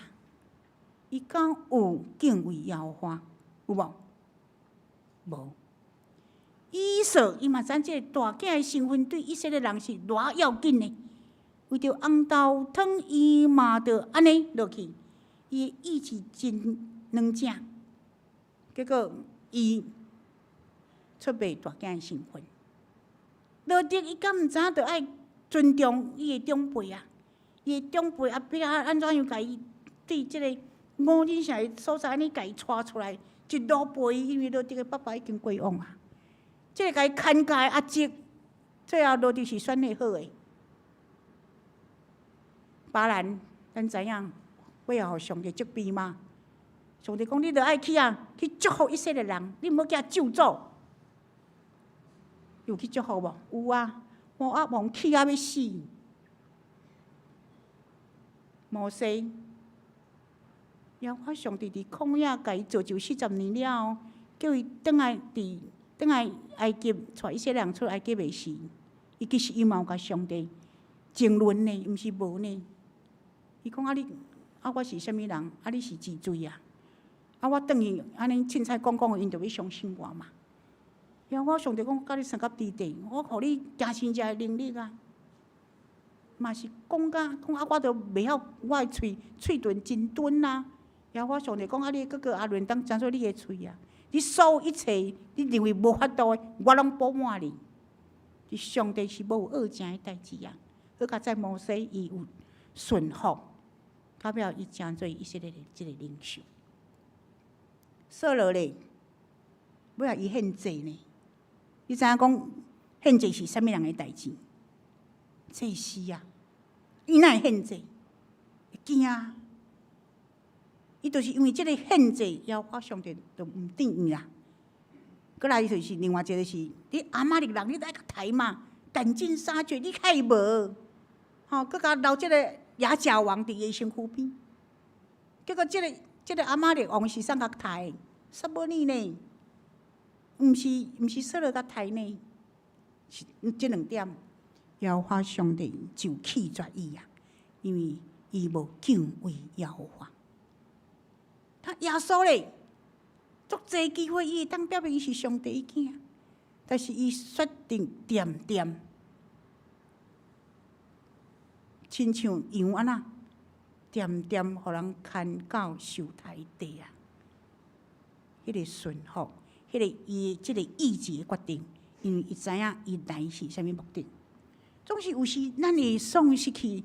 伊敢有敬畏耶和华，有无？无。以扫伊嘛知即个大囝的身份对以色列人是偌要紧的，为着红豆汤，伊嘛着安尼落去，伊的意志真软正。结果，伊出卖大囝的身份。罗得伊敢毋知影，着爱尊重伊的长辈啊！伊的长辈要安怎样甲伊对即个五人城的所在安尼甲伊带出来，一路陪伊，因为罗得的爸爸已经过往啊。即个甲伊牵家的阿叔，最后罗得是选的好的。巴兰，咱知影，尾后互上帝责备吗？上帝讲：你著爱去啊，去祝福以色列人，你毋好惊咒诅。有去祝福无？有啊，摩押王气啊要死。摩西，耶和华上帝伫旷野甲伊造就40年了后，叫伊转来埃及，带以色列人出埃及的时，伊其实伊嘛有甲上帝争论呢，毋是无呢。伊讲我是啥物人？啊，你是治罪啊？啊，我转去安尼凊彩讲的，因着要相信我嘛。耶和华上帝讲，我甲你三甲地地，我互你行神迹的能力啊。嘛是讲啊，我着袂晓，我的喙唇真钝啊。耶和华上帝讲啊，你哥哥阿伦当讲做你的喙啊。你所有一切，你认为无法度的，我拢补满你。是上帝是无有恶情的代志啊。好甲在摩西伊有顺服，到尾伊成做以色列的即个领袖。扫罗咧，尾仔伊献祭呢？你知影讲献祭是啥物人的代志？祭司啊，伊哪会献祭？会惊啊！伊就是因为即个献祭，耶和华上帝就毋顶伊啦。过来就是另外一个就是，你阿玛力人，你爱甲抬嘛，赶尽杀绝，你害无？吼，佮甲留即个亚甲王伫伊身躯边，结果即个阿玛力王是啥甲抬？撒母耳呢？毋是扫罗甲抬呢？是即2点，耶和华上帝就弃绝伊啊，因为伊无敬畏耶和华。他耶稣咧，足侪机会伊会当表明伊是上帝的囝，但是伊决定点，亲像羊安那，点，互人牵到受胎地啊。迄个顺服，迄个伊即个意志的决定，因为伊知影伊来是啥物目的。总是有时咱会丧失去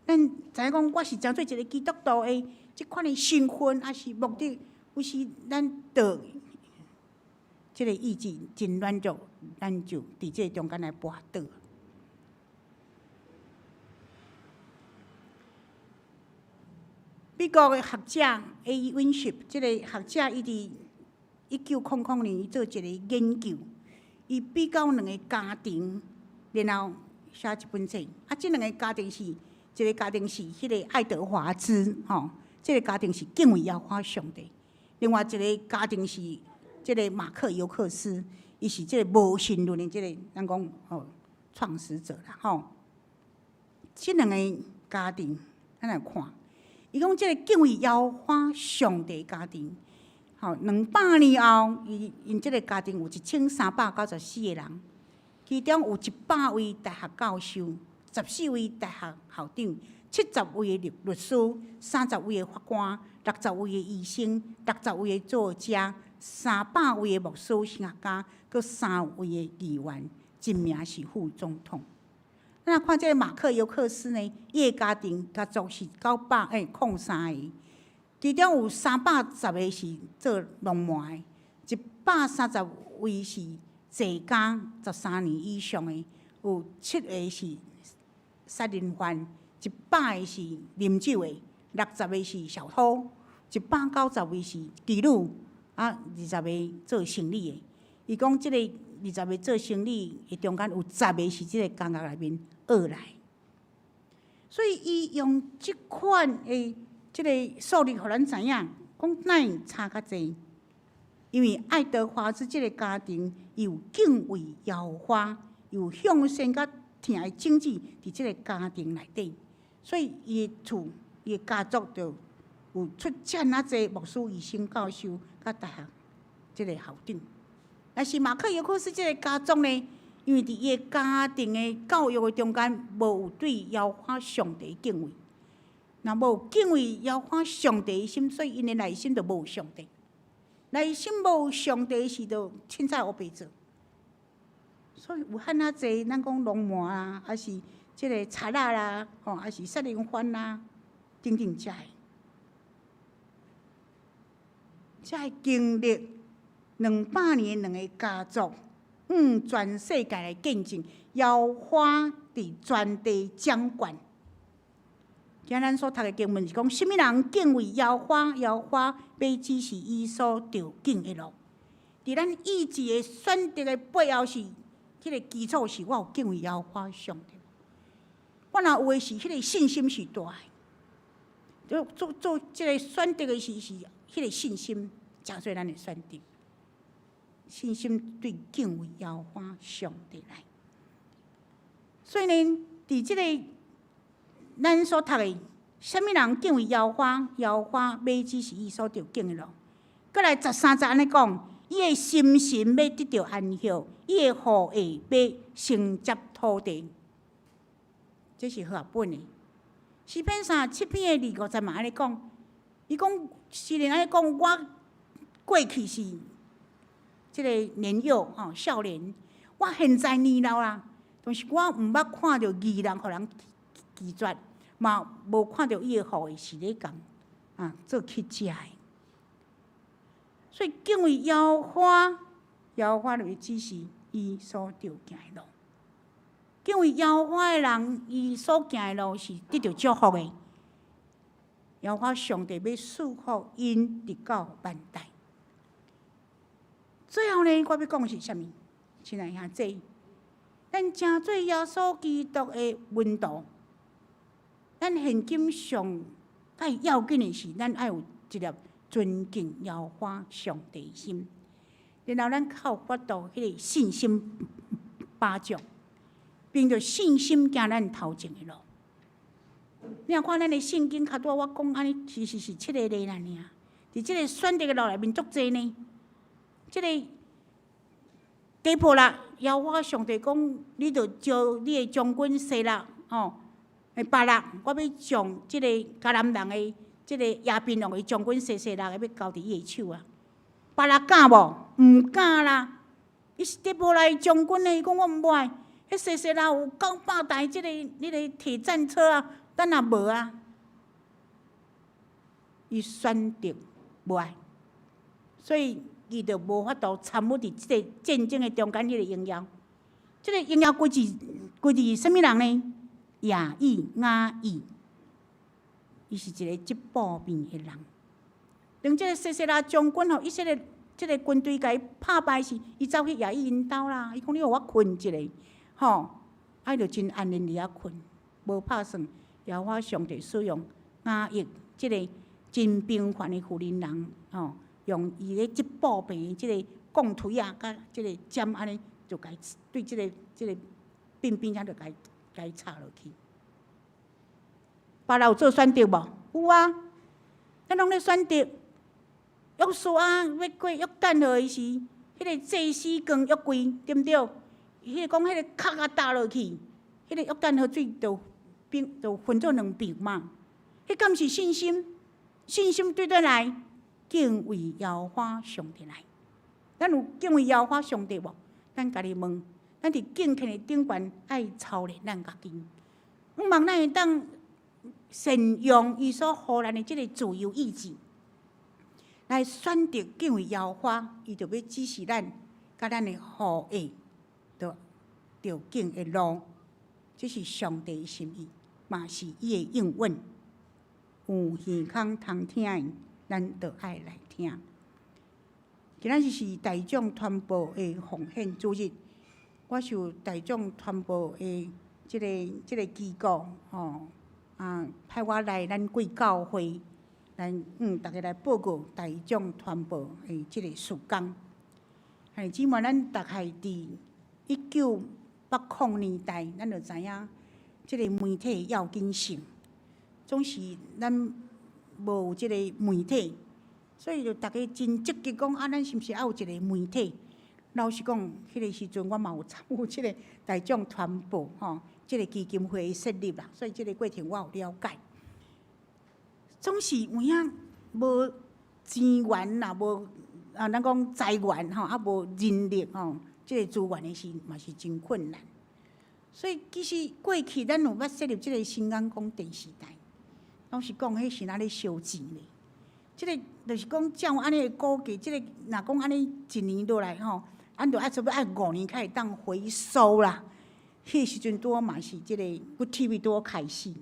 咱知影讲，我是真做一个基督徒的即款的身份，还是目的，有时咱着即个意志真软弱，咱就伫即个中间来跋倒。美国的学者 A. Winship， 即个学者伊伫1900年伊做一个研究，伊比较两个家庭，然后写一本册。即两个家庭是，一个家庭是迄个爱德华兹，即个家庭是敬畏耶和华上帝；另外一个家庭是即个马克尤克斯，伊是即个无神论的即个咱讲创始者啦，即两个家庭，咱来看。伊讲，即个敬畏耶和华上帝家庭，200年后，因即个家庭有1394个人，其中有100位大学教授，14位大学校长，70位律师，30位法官，60位医生，60位作家，300位牧师、神学家，佮3位议员，真名是副总统。咱看这个马克尤克斯呢，伊的家族是903个，其中有310个是做农牧的，130位是在家13年以上的，有7个是杀人犯，100个是啉酒的，60个是小偷，190位是妓女，20个做生意的。伊讲即个20个做生意的中间有10个是即个监狱内面学来，所以伊用即款的即个数字，互咱知影，讲哪会差较济？因为爱德华兹即个家庭，伊有敬畏耶和华，有向善甲疼的种子伫即个家庭内底，所以伊的厝、伊的家族就有出遮尔济牧师、医生、教授、甲大学即个校长。但是马克尤克斯即个家族呢，因为伫伊的家庭的教育的中间，无有对耶和华上帝的敬畏，若无敬畏耶和华上帝的心，所以因的内心就无上帝。内心无上帝时，就凊彩黑白做。所以有遐尔济，咱讲农牧啦，还是即个贼仔啦，还是杀人犯啦，等等遮的经历200年两个家族，全世界来见证耶和华伫全地掌管。今咱所读的经文是讲，什么人敬畏耶和华，耶和华要指示伊所着敬的路。伫咱意志的选择的背后是，迄个基础是我有敬畏耶和华上帝。我若有的是迄个信心是大的，做即个选择的是迄个信心，真侪咱的选择。信心对敬畏耶和华上帝来。所以呢，伫即个咱所读的，什么人敬畏耶和华，耶和华要指示伊所着敬的路。过来13节安尼讲，伊的心神要得到安息，伊的后裔要承接土地。这是合本的。诗篇37篇的250嘛安尼讲，伊讲诗人安尼讲，我过去是即个年幼少年，我现在年老啦，但是我毋捌看到义人互人拒绝，嘛无看到伊的后裔是咧共做乞食的。所以敬畏耶和华，耶和华就会指示伊所着行的路。敬畏耶和华的人，伊所行的路是得到祝福的。耶和华上帝要赐福因直到万代。最后呢，我要讲的是啥物？亲爱兄弟，咱正做耶稣基督的门徒，咱现今上较要紧的是，咱爱有一粒尊敬耶和华上帝的心，然后咱靠法度迄个信心把掌，凭着信心行咱头前的路。你若看咱的圣经，较多我讲安尼，其实是7个例啦尔。伫即个选择的路内面足济呢。即个家婆啦，耶和华上帝讲，你着招你的将军西勒巴勒，我要将即个迦南人的即个亚宾王的将军西勒要交伫伊的手啊。巴勒敢无？毋敢啦！伊是得波来将军呢，伊讲我毋爱。迄西勒有900台即个铁战车啊，但若无啊，伊选择无爱，所以伊就无法度参与伫即个战争的中间，迄个荣耀。即个荣耀归自什么人呢？亚裔、雅裔，伊是一个即部面的人。等即个西西拉将军吼，以色列即个军队甲伊拍败时，伊走去亚裔因兜啦。伊讲：你互我困一下，吼，啊，伊就真安宁伫遐困，无拍算。耶和华上帝使用雅裔即个真平凡的妇人人，吼，用伊咧即部面即个钢槌啊，甲即个尖安尼，就甲伊对即个边边仔就甲伊插落去。别人有做选择无？有啊，咱拢咧选择。约书亚要过约旦河时，迄个祭司扛约柜，对毋对？迄个讲，迄个壳啊打落去，迄个约旦河水就分做两边嘛。迄敢是信心？信心对倒来，敬畏耶和华上帝来。咱有敬畏耶和华上帝无？咱家己问，咱伫敬虔的顶悬爱操练咱家己。毋望咱会当善用伊所予咱的即个自由意志。来选择敬畏耶和华，伊就要指示咱，甲咱的后裔，着敬的路。这是上帝的心意，嘛是伊的应允。有耳孔通听的，咱着爱来听。今仔日是大众传播的奉献主日，我受大众传播的即个机构派我来咱贵教会。大家来报告大众传播的即个事工。姊妹，咱大概伫1980年代，咱就知影即个媒体要紧性。总是咱无有即个媒体，所以就大家真积极讲咱是毋是要有一个媒体？老实讲，迄个时阵我嘛有参与即个大众传播即个基金会设立啦，所以即个过程我有了解。总是有影无资源啦，无咱讲财源无人力即个资源的时嘛是真困难。所以其实过去咱有捌设立即个新眼光电视台，老实讲，迄是哪咧烧钱咧？即个就是讲，照安尼的估计，即个若讲安尼一年落来咱着差不多爱5年才会当回收啦。迄时阵拄嘛是即个 Good TV 拄开始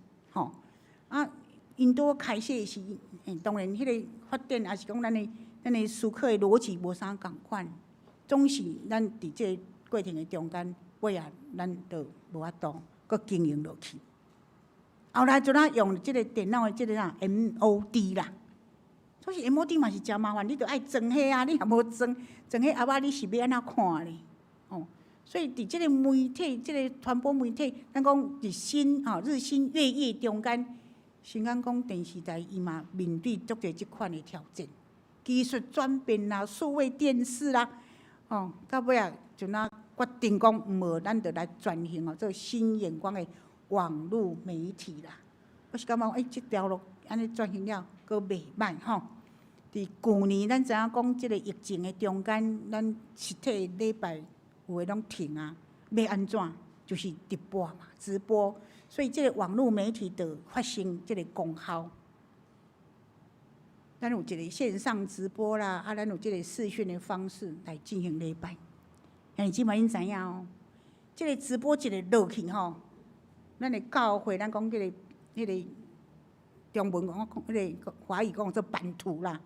因拄开始的时，当然迄个发展也是讲咱的思考的逻辑无啥共款，总是咱伫即个过程的中间，尾啊，咱就无法度搁经营落去。后来就用即个电脑的即个MOD 啦，所以 MOD 嘛是真麻烦，你着爱装迄啊，你若无装迄后仔你是要安怎看咧？所以伫即个媒体、即个传播媒体，咱讲日新月异中间。新眼光电视台，伊嘛面对足侪即款的挑战，技术转变啦，数位电视啦，到尾啊，就决定讲，无咱就来转型做新眼光的网络媒体啦。我是感觉，即条路安尼转型了，阁袂歹伫去年，咱知影讲，即个疫情的中间，咱实体礼拜有诶拢停啊，要安怎？就是直播嘛，直播。所以，即个网络媒体的发生即个功效，咱有一个线上直播啦，咱有即个视讯的方式来进行礼拜。姊妹因知影即个直播一个落去咱的教会，咱讲迄个中文讲，迄个华语讲做版图啦，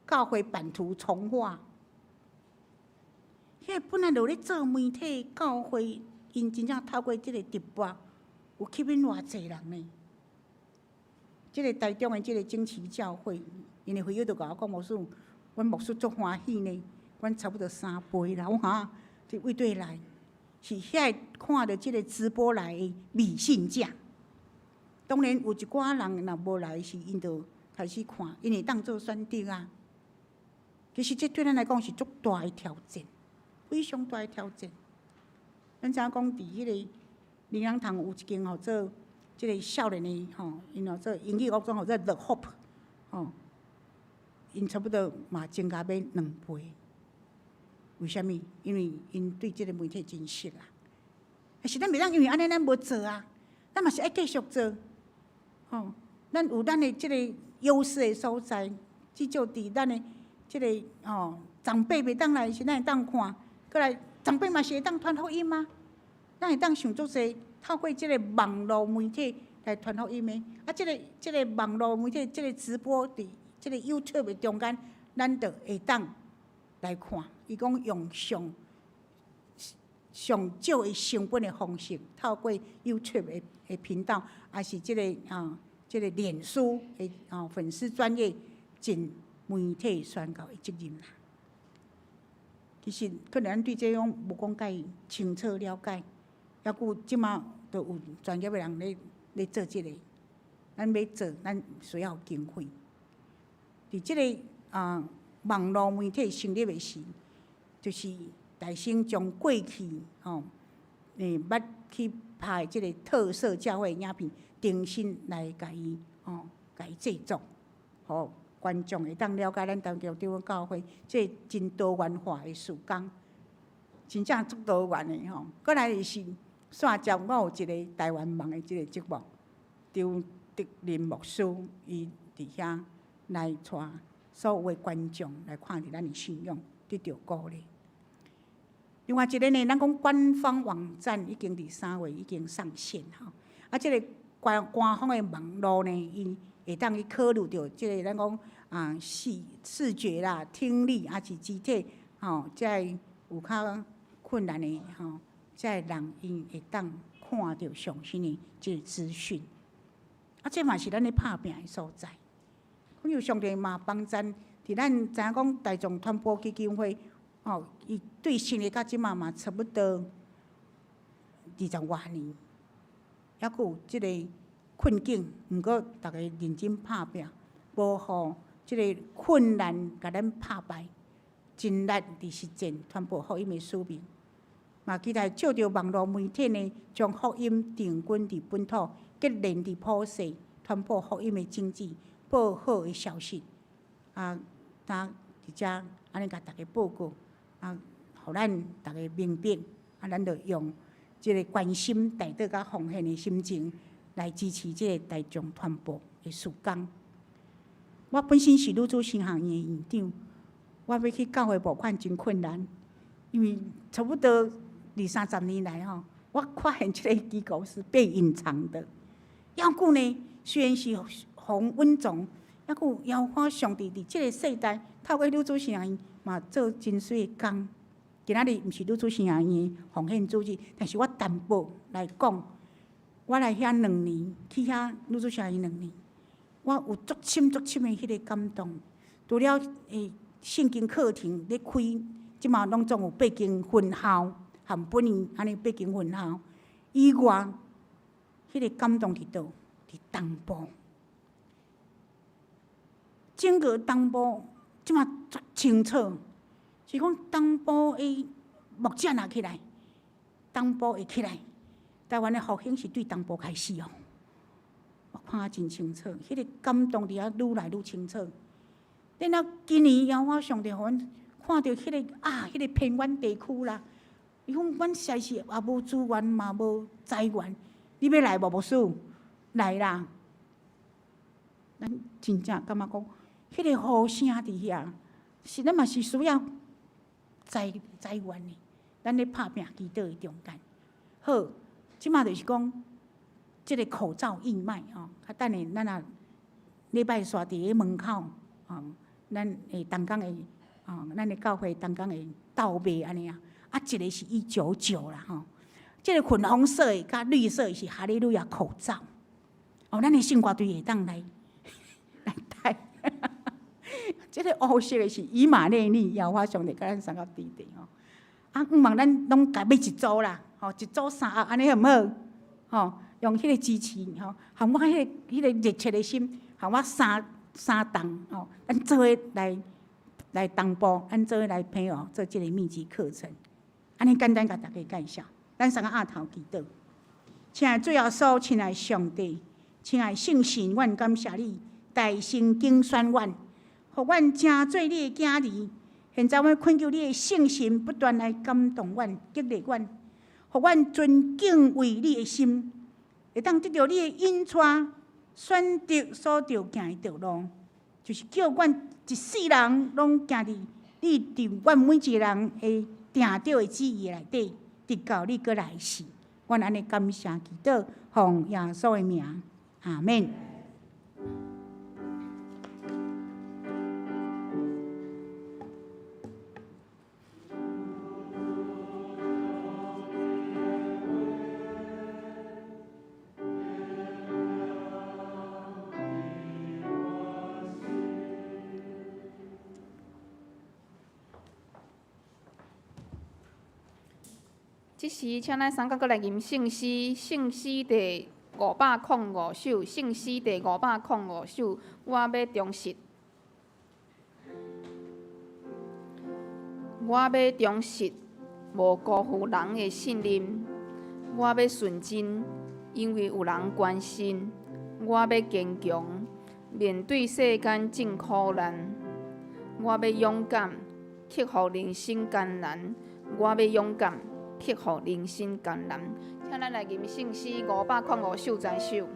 教会版图重画。迄个本来就咧做媒体教会，因真正透过即个直播。有吸引偌济人呢？即个台中的即个整齐教会，因为会友就甲我讲，牧师，阮牧师足欢喜呢，阮差不多3倍人即位对来，是遐看到即个直播来的理性者。当然有一寡人若无来时，因就开始看，因为当做选择啊。其实这对咱来讲是足大的挑战，非常大的挑战。咱知影讲伫迄个。林良堂有一间做即个少年的因做英语学中做 The Hope 因差不多嘛增加要2倍。为虾米？因为因对即个媒体真熟啊。但是咱袂当因为安尼咱无做啊，咱嘛是爱继续做。咱有咱的即个优势的所在，至少伫咱的即个长辈袂当来时，咱会当看，过来长辈嘛是会当传福音吗？咱会当想足侪，透过即个网络媒体来传福音的。啊，即个网络媒体，即个直播伫即个 YouTube 的中间，咱就会当来看。伊讲用上少的成本的方式，透过 YouTube 的频道，还是即个即个脸书的粉丝专页尽媒体宣告的责任啦。其实可能咱对这种无讲介清楚了解，抑佫即马都有专业的人咧做即个，咱要做，咱需要经费。伫即个网络媒体成立的时，就是大兴将过去捌去拍即个特色教会影片，重新来甲伊制作，互观众会当了解咱台中中央教会即真多元化的事工，真正足多元的吼。过来就是线接，我有一个台湾梦的即个节目，张德林牧师伊伫遐来带所有的观众来看伫咱的信仰，得到鼓励。另外一个呢，咱讲官方网站已经伫3月已经上线吼，啊，即个官方的网络呢，伊会当去考虑到即个咱讲视觉啦、听力还是肢体才有较困难的才人因会当看到上新的即个资讯。啊，这嘛是咱咧拍拼的所在。因为上帝嘛帮咱，伫咱知影讲大众传播基金会伊对成立到即马嘛差不多20多年，还佫有即个困境，毋过大家认真拍拼，无互即个困难甲咱拍败，尽力伫实践传播福音的使命。嘛期待借着网络媒体呢，将福音定根伫本土，结连伫普世，传播福音的经济，报好的消息。呾伫遮安尼甲大家报告，互咱大家明白，咱就用即个关心、大德甲奉献的心情来支持即个大众传播的事工。我本身是女子神学院的院长，我要去教会募款真困难，因为差不多20-30年来我发现这个机构是被隐藏的。要故呢，虽然是洪稳重，要故邀请上帝伫这个世代，透过女子神学院嘛做真水的工。今仔日毋是女子神学院的奉献组织，但是我担保来讲，我来遐2年，去遐女子神学院2年，我有足深的迄个感动。除了圣经课程咧开，即嘛拢总有背经分校。含本年安尼北京分校以外，迄个感动伫倒？伫东部，整个东部即马足清楚，是讲东部的牧者若起来，东部会起来。台湾的复兴是对东部开始哦，我看啊真清楚，迄个感动伫遐愈来愈清楚。然后今年邀我上帝，互阮看到迄个迄个偏远地区啦。伊讲，阮实在是也无资源，嘛无财源，你要来无？无事，来啦！咱真正感觉讲，迄个呼声伫遐，是咱嘛是需要财源的。咱咧拍拼祈祷的中间，好，即马就是讲，即个口罩义卖啊等下咱啊礼拜刷伫个门口咱会东港的咱的教会东港的倒卖安尼啊。一个是199啦即个粉红色的甲绿色的是哈利路亚口罩，咱的圣歌队会当来戴。即个黑色的是以马内利，邀我上帝甲咱送到地地毋茫咱拢甲买一组啦，1组3盒安尼好毋好？用迄个支持含我迄个热切的心，含我三档咱做伙来东部，咱做伙来配合做即个密集课程。安尼简单甲大家介绍，咱三个额头祈祷。亲爱最后所亲爱上帝，亲爱圣神，阮感谢你，大圣经选阮，互阮成做你的囝儿。现在阮恳求你的圣神不断来感动阮、激励阮，互阮尊敬畏你的心，会当得到你的引带，选择所着行的道路，就是叫阮一世人拢行伫你伫阮每一个人会定着的旨意内底，直到你过来时。阮安尼感谢祈祷，奉耶稣的名，阿免。即时，请咱三甲过来吟圣诗，圣诗第505首，圣诗第505首，我要忠实。我要忠实，无辜负人的信任。我要纯真，因为有人关心。我要坚强，面对世间真苦难。我要勇敢，克服人生艰难。我要勇敢。克服人生艰难，请咱来吟圣诗505首全首。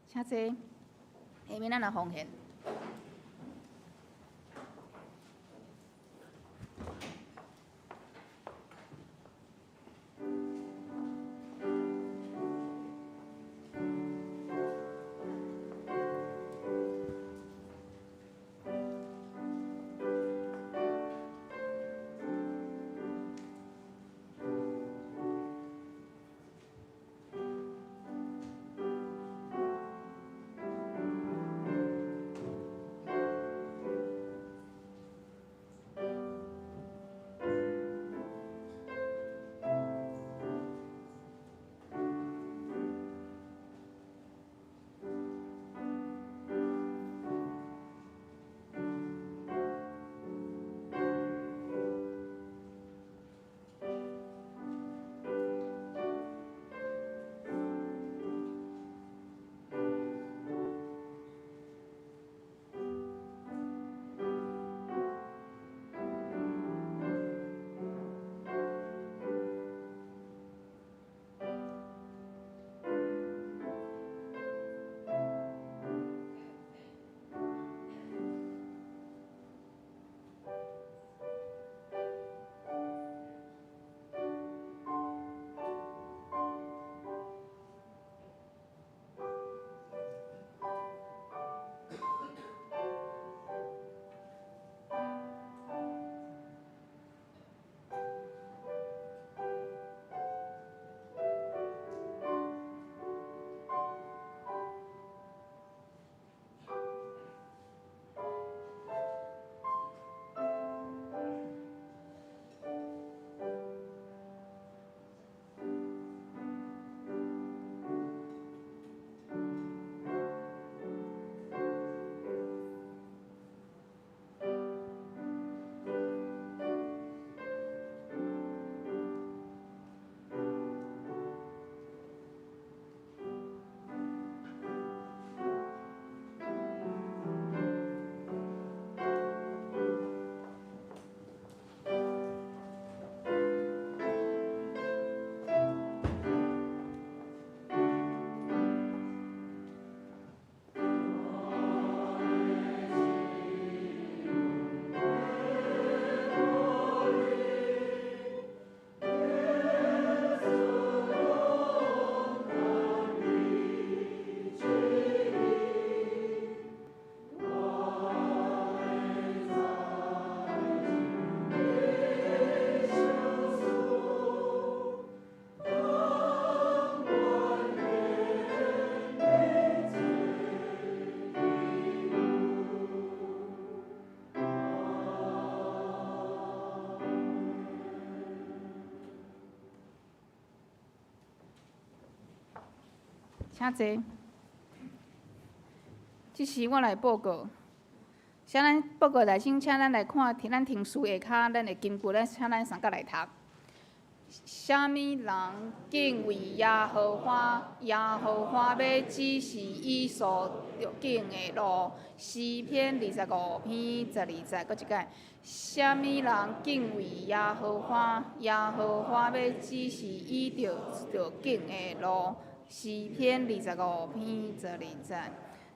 请坐，下面咱来奉献。请坐。即是我来报告。请咱报告内先，请咱来看咱停书下骹，咱的金句，咱请咱三角来读。啥物人敬畏耶和华？耶和华要指示伊所着行的路。诗篇25篇12节，搁一解。啥物人敬畏耶和华？耶和华要指示伊着行的路。诗篇25篇12节。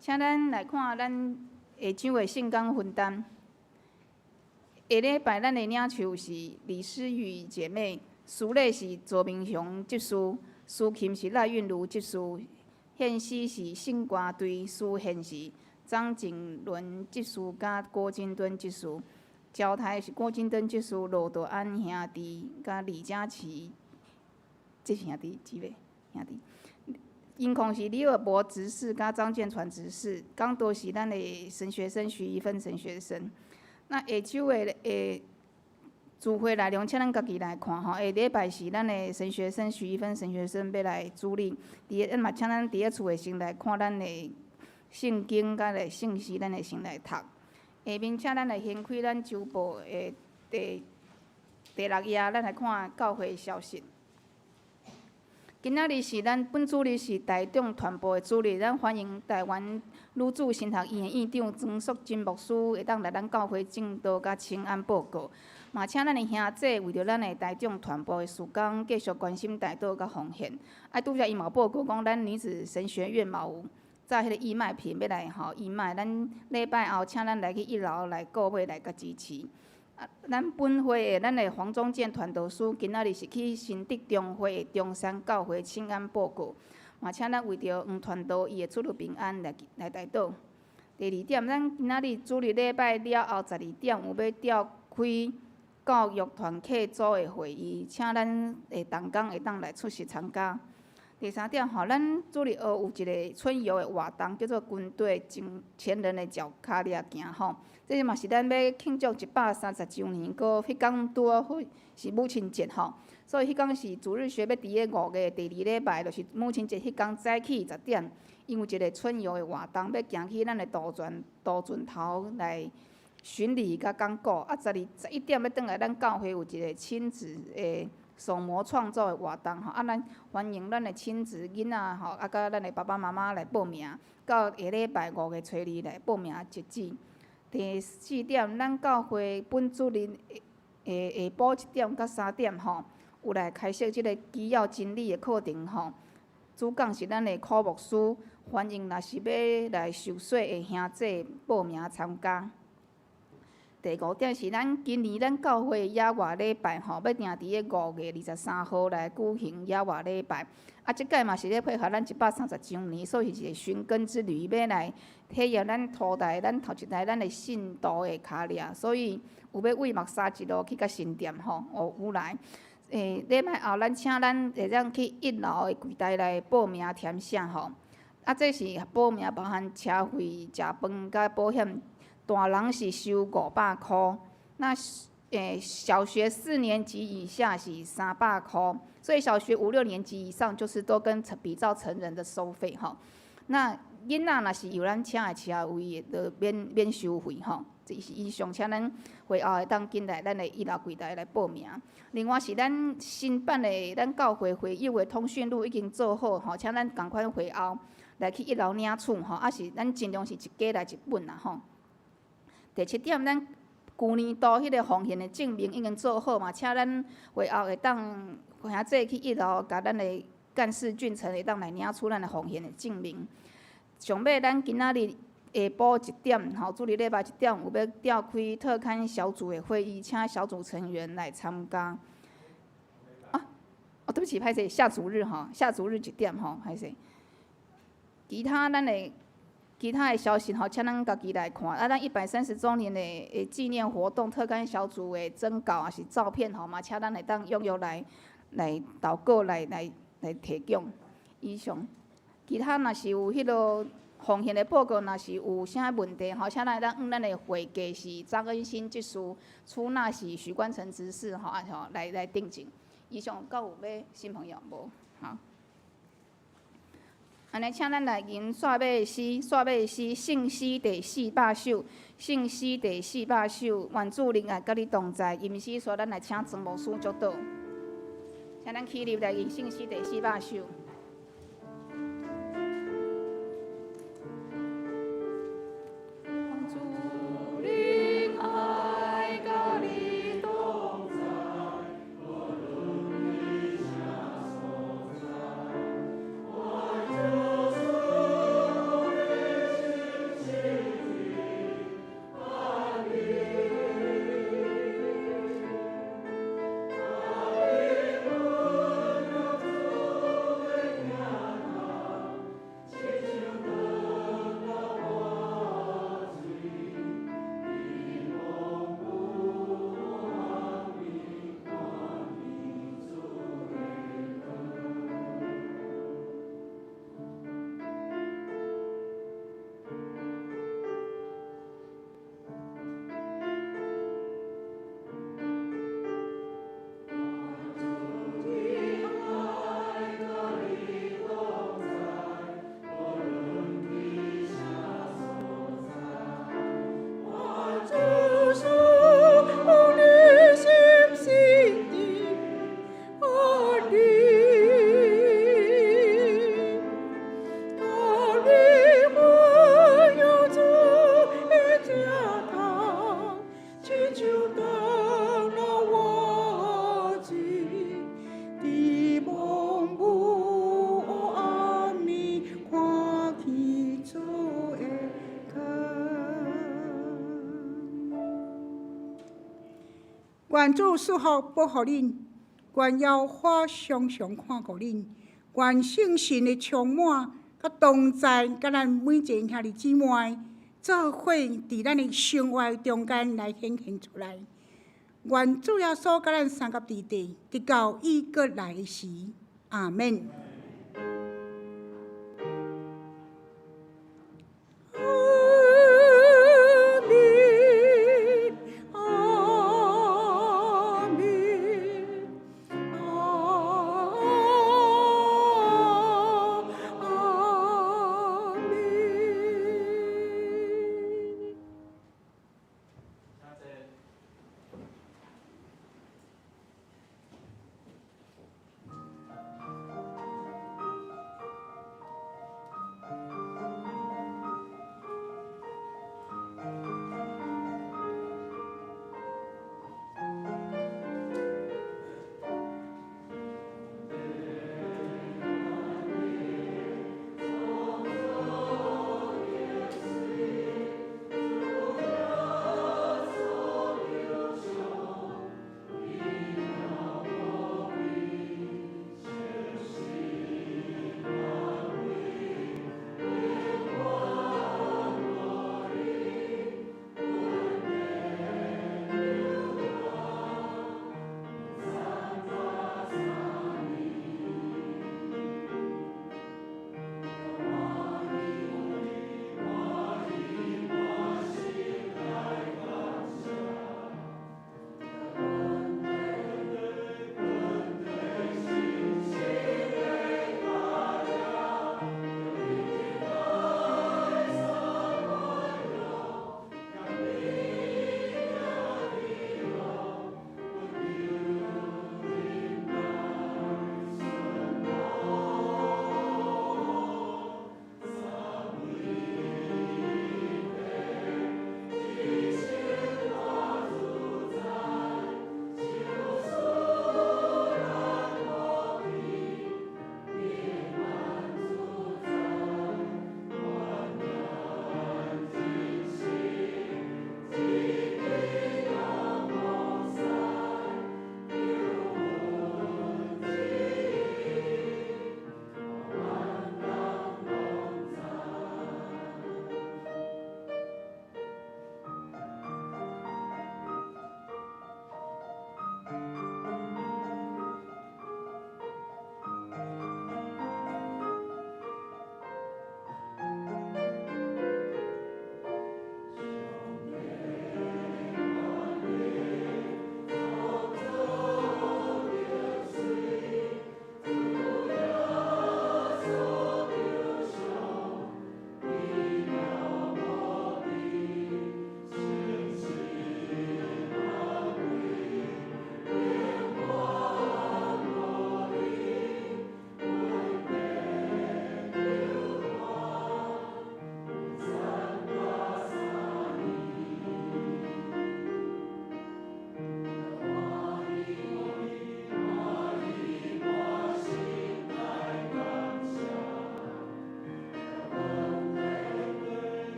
请咱来看咱下周的圣工分担。下礼拜咱的领袖是李诗雨姐妹。司礼是左明雄执事，司琴是赖韵如执事，献诗是圣歌队司献是张景伦执事，甲郭金敦执事，交台是郭金敦执事，罗德安兄弟，甲李佳琪，这是兄弟几位兄弟？音控是李尔博执事，甲张建传执事，讲道是咱的神学生徐一芬神学生。那下周的聚会内容，请咱家己来看吼。下礼拜是咱的神学生徐一芬神学生要来主理，咱嘛请咱伫咧厝的先来看咱的圣经，甲来圣诗，咱会先来读。下面请咱来掀开咱周报的第6页，咱来看教会消息。今仔日是咱本主日是台中传播的主日，咱欢迎台湾女子神学院的院长曾淑金牧师会当来咱教会正道甲请安报告。嘛，请咱的兄弟为着咱的台中传播的事工，继续关心台道甲奉献。拄则伊嘛报告讲，咱女子神学院嘛有载迄个义卖品要来义卖，咱礼拜后请咱来去1楼来购买来甲支持。咱本会的咱的黄宗建传道师今仔日是去新德中会中山教会请安报告，嘛请咱为着黄传道伊的出入平安来台岛。第2点，咱今仔日主日礼拜了后12点有要召开教育团契组的会议，请咱的同工会当来出席参加。第3点，咱主日有一个春游的活动，叫做军队前人的脚脚掠行吼。这嘛是咱要庆祝130周年，搁迄天拄好是母亲节吼，所以迄天是主日学要伫咧5月第2礼拜，就是母亲节迄天早起10点，因有一个春游的活动，要行去咱的杜船头来巡礼甲讲古。11点要转来咱教会有一个亲子的手模创作的活动吼，咱欢迎咱的亲子囡仔吼，甲咱的爸爸妈妈来报名，到下礼拜5月初2来报名截止。第4点，咱教会本主日下晡1点到3点吼，有来开设即个基要真理的课程吼。主讲是咱的柯牧师，欢迎若是要来受洗的兄弟报名参加。第5点是今年咱教会野外礼拜吼，要定伫咧5月23号来举行野外礼拜。即届嘛是咧配合咱130周年，所以是一个寻根之旅，要来体验咱土地、咱头一代咱的信徒的脚掠，所以有要为目沙一路去到新店吼，有来。礼拜后，咱请咱会当去1楼的柜台来报名填写吼。这是报名包含车费、食饭甲保险。大人是收500块，那小学4年级以下是300块，所以小学5、6年级以上就是都比照成人的收费吼。那囡仔若是由咱请的车位，就免收费吼。这是以上，请咱会后会当进来咱的1楼柜台来报名。另外是咱新办的咱教会会友的通讯录已经做好吼，请咱赶快会后来去1楼领取吼，是咱尽量是一家来1本啦吼。第7点，咱旧年度迄个奉献的证明已经做好嘛，请咱会后会当兄弟去1楼，甲咱的干事俊成会当来领取咱的奉献的证明。上尾咱今仔日下晡1点，吼，主日礼拜1点有要召开特刊小组的会议，请小组成员来参加。对不起，歹势，下主日1点吼，歹势。其他的消息吼，请咱家己来看。咱130周年的纪念活动特刊小组的征稿也是照片吼嘛，请咱会当踊跃来投稿来提供。以上，其他若是有迄落奉献的报告，若是有啥问题吼，请咱会当咱的会计是张恩新执事，出纳是许冠成执事吼，来订正。以上，有要新朋友无？好。安尼，请咱来吟煞尾诗，煞尾诗圣诗第400首，圣诗第400首，愿主灵爱甲你同在。吟诗说，咱来请庄牧师祝祷，请咱起立来吟圣诗第400首。愿主赐福保护恁，愿妖花常常看顾恁，愿圣神的充满甲同在，甲咱每一个兄弟姊妹做伙伫咱的生活中间来显现出来。愿主耶稣甲咱三甲伫地，直到伊搁来时，阿免。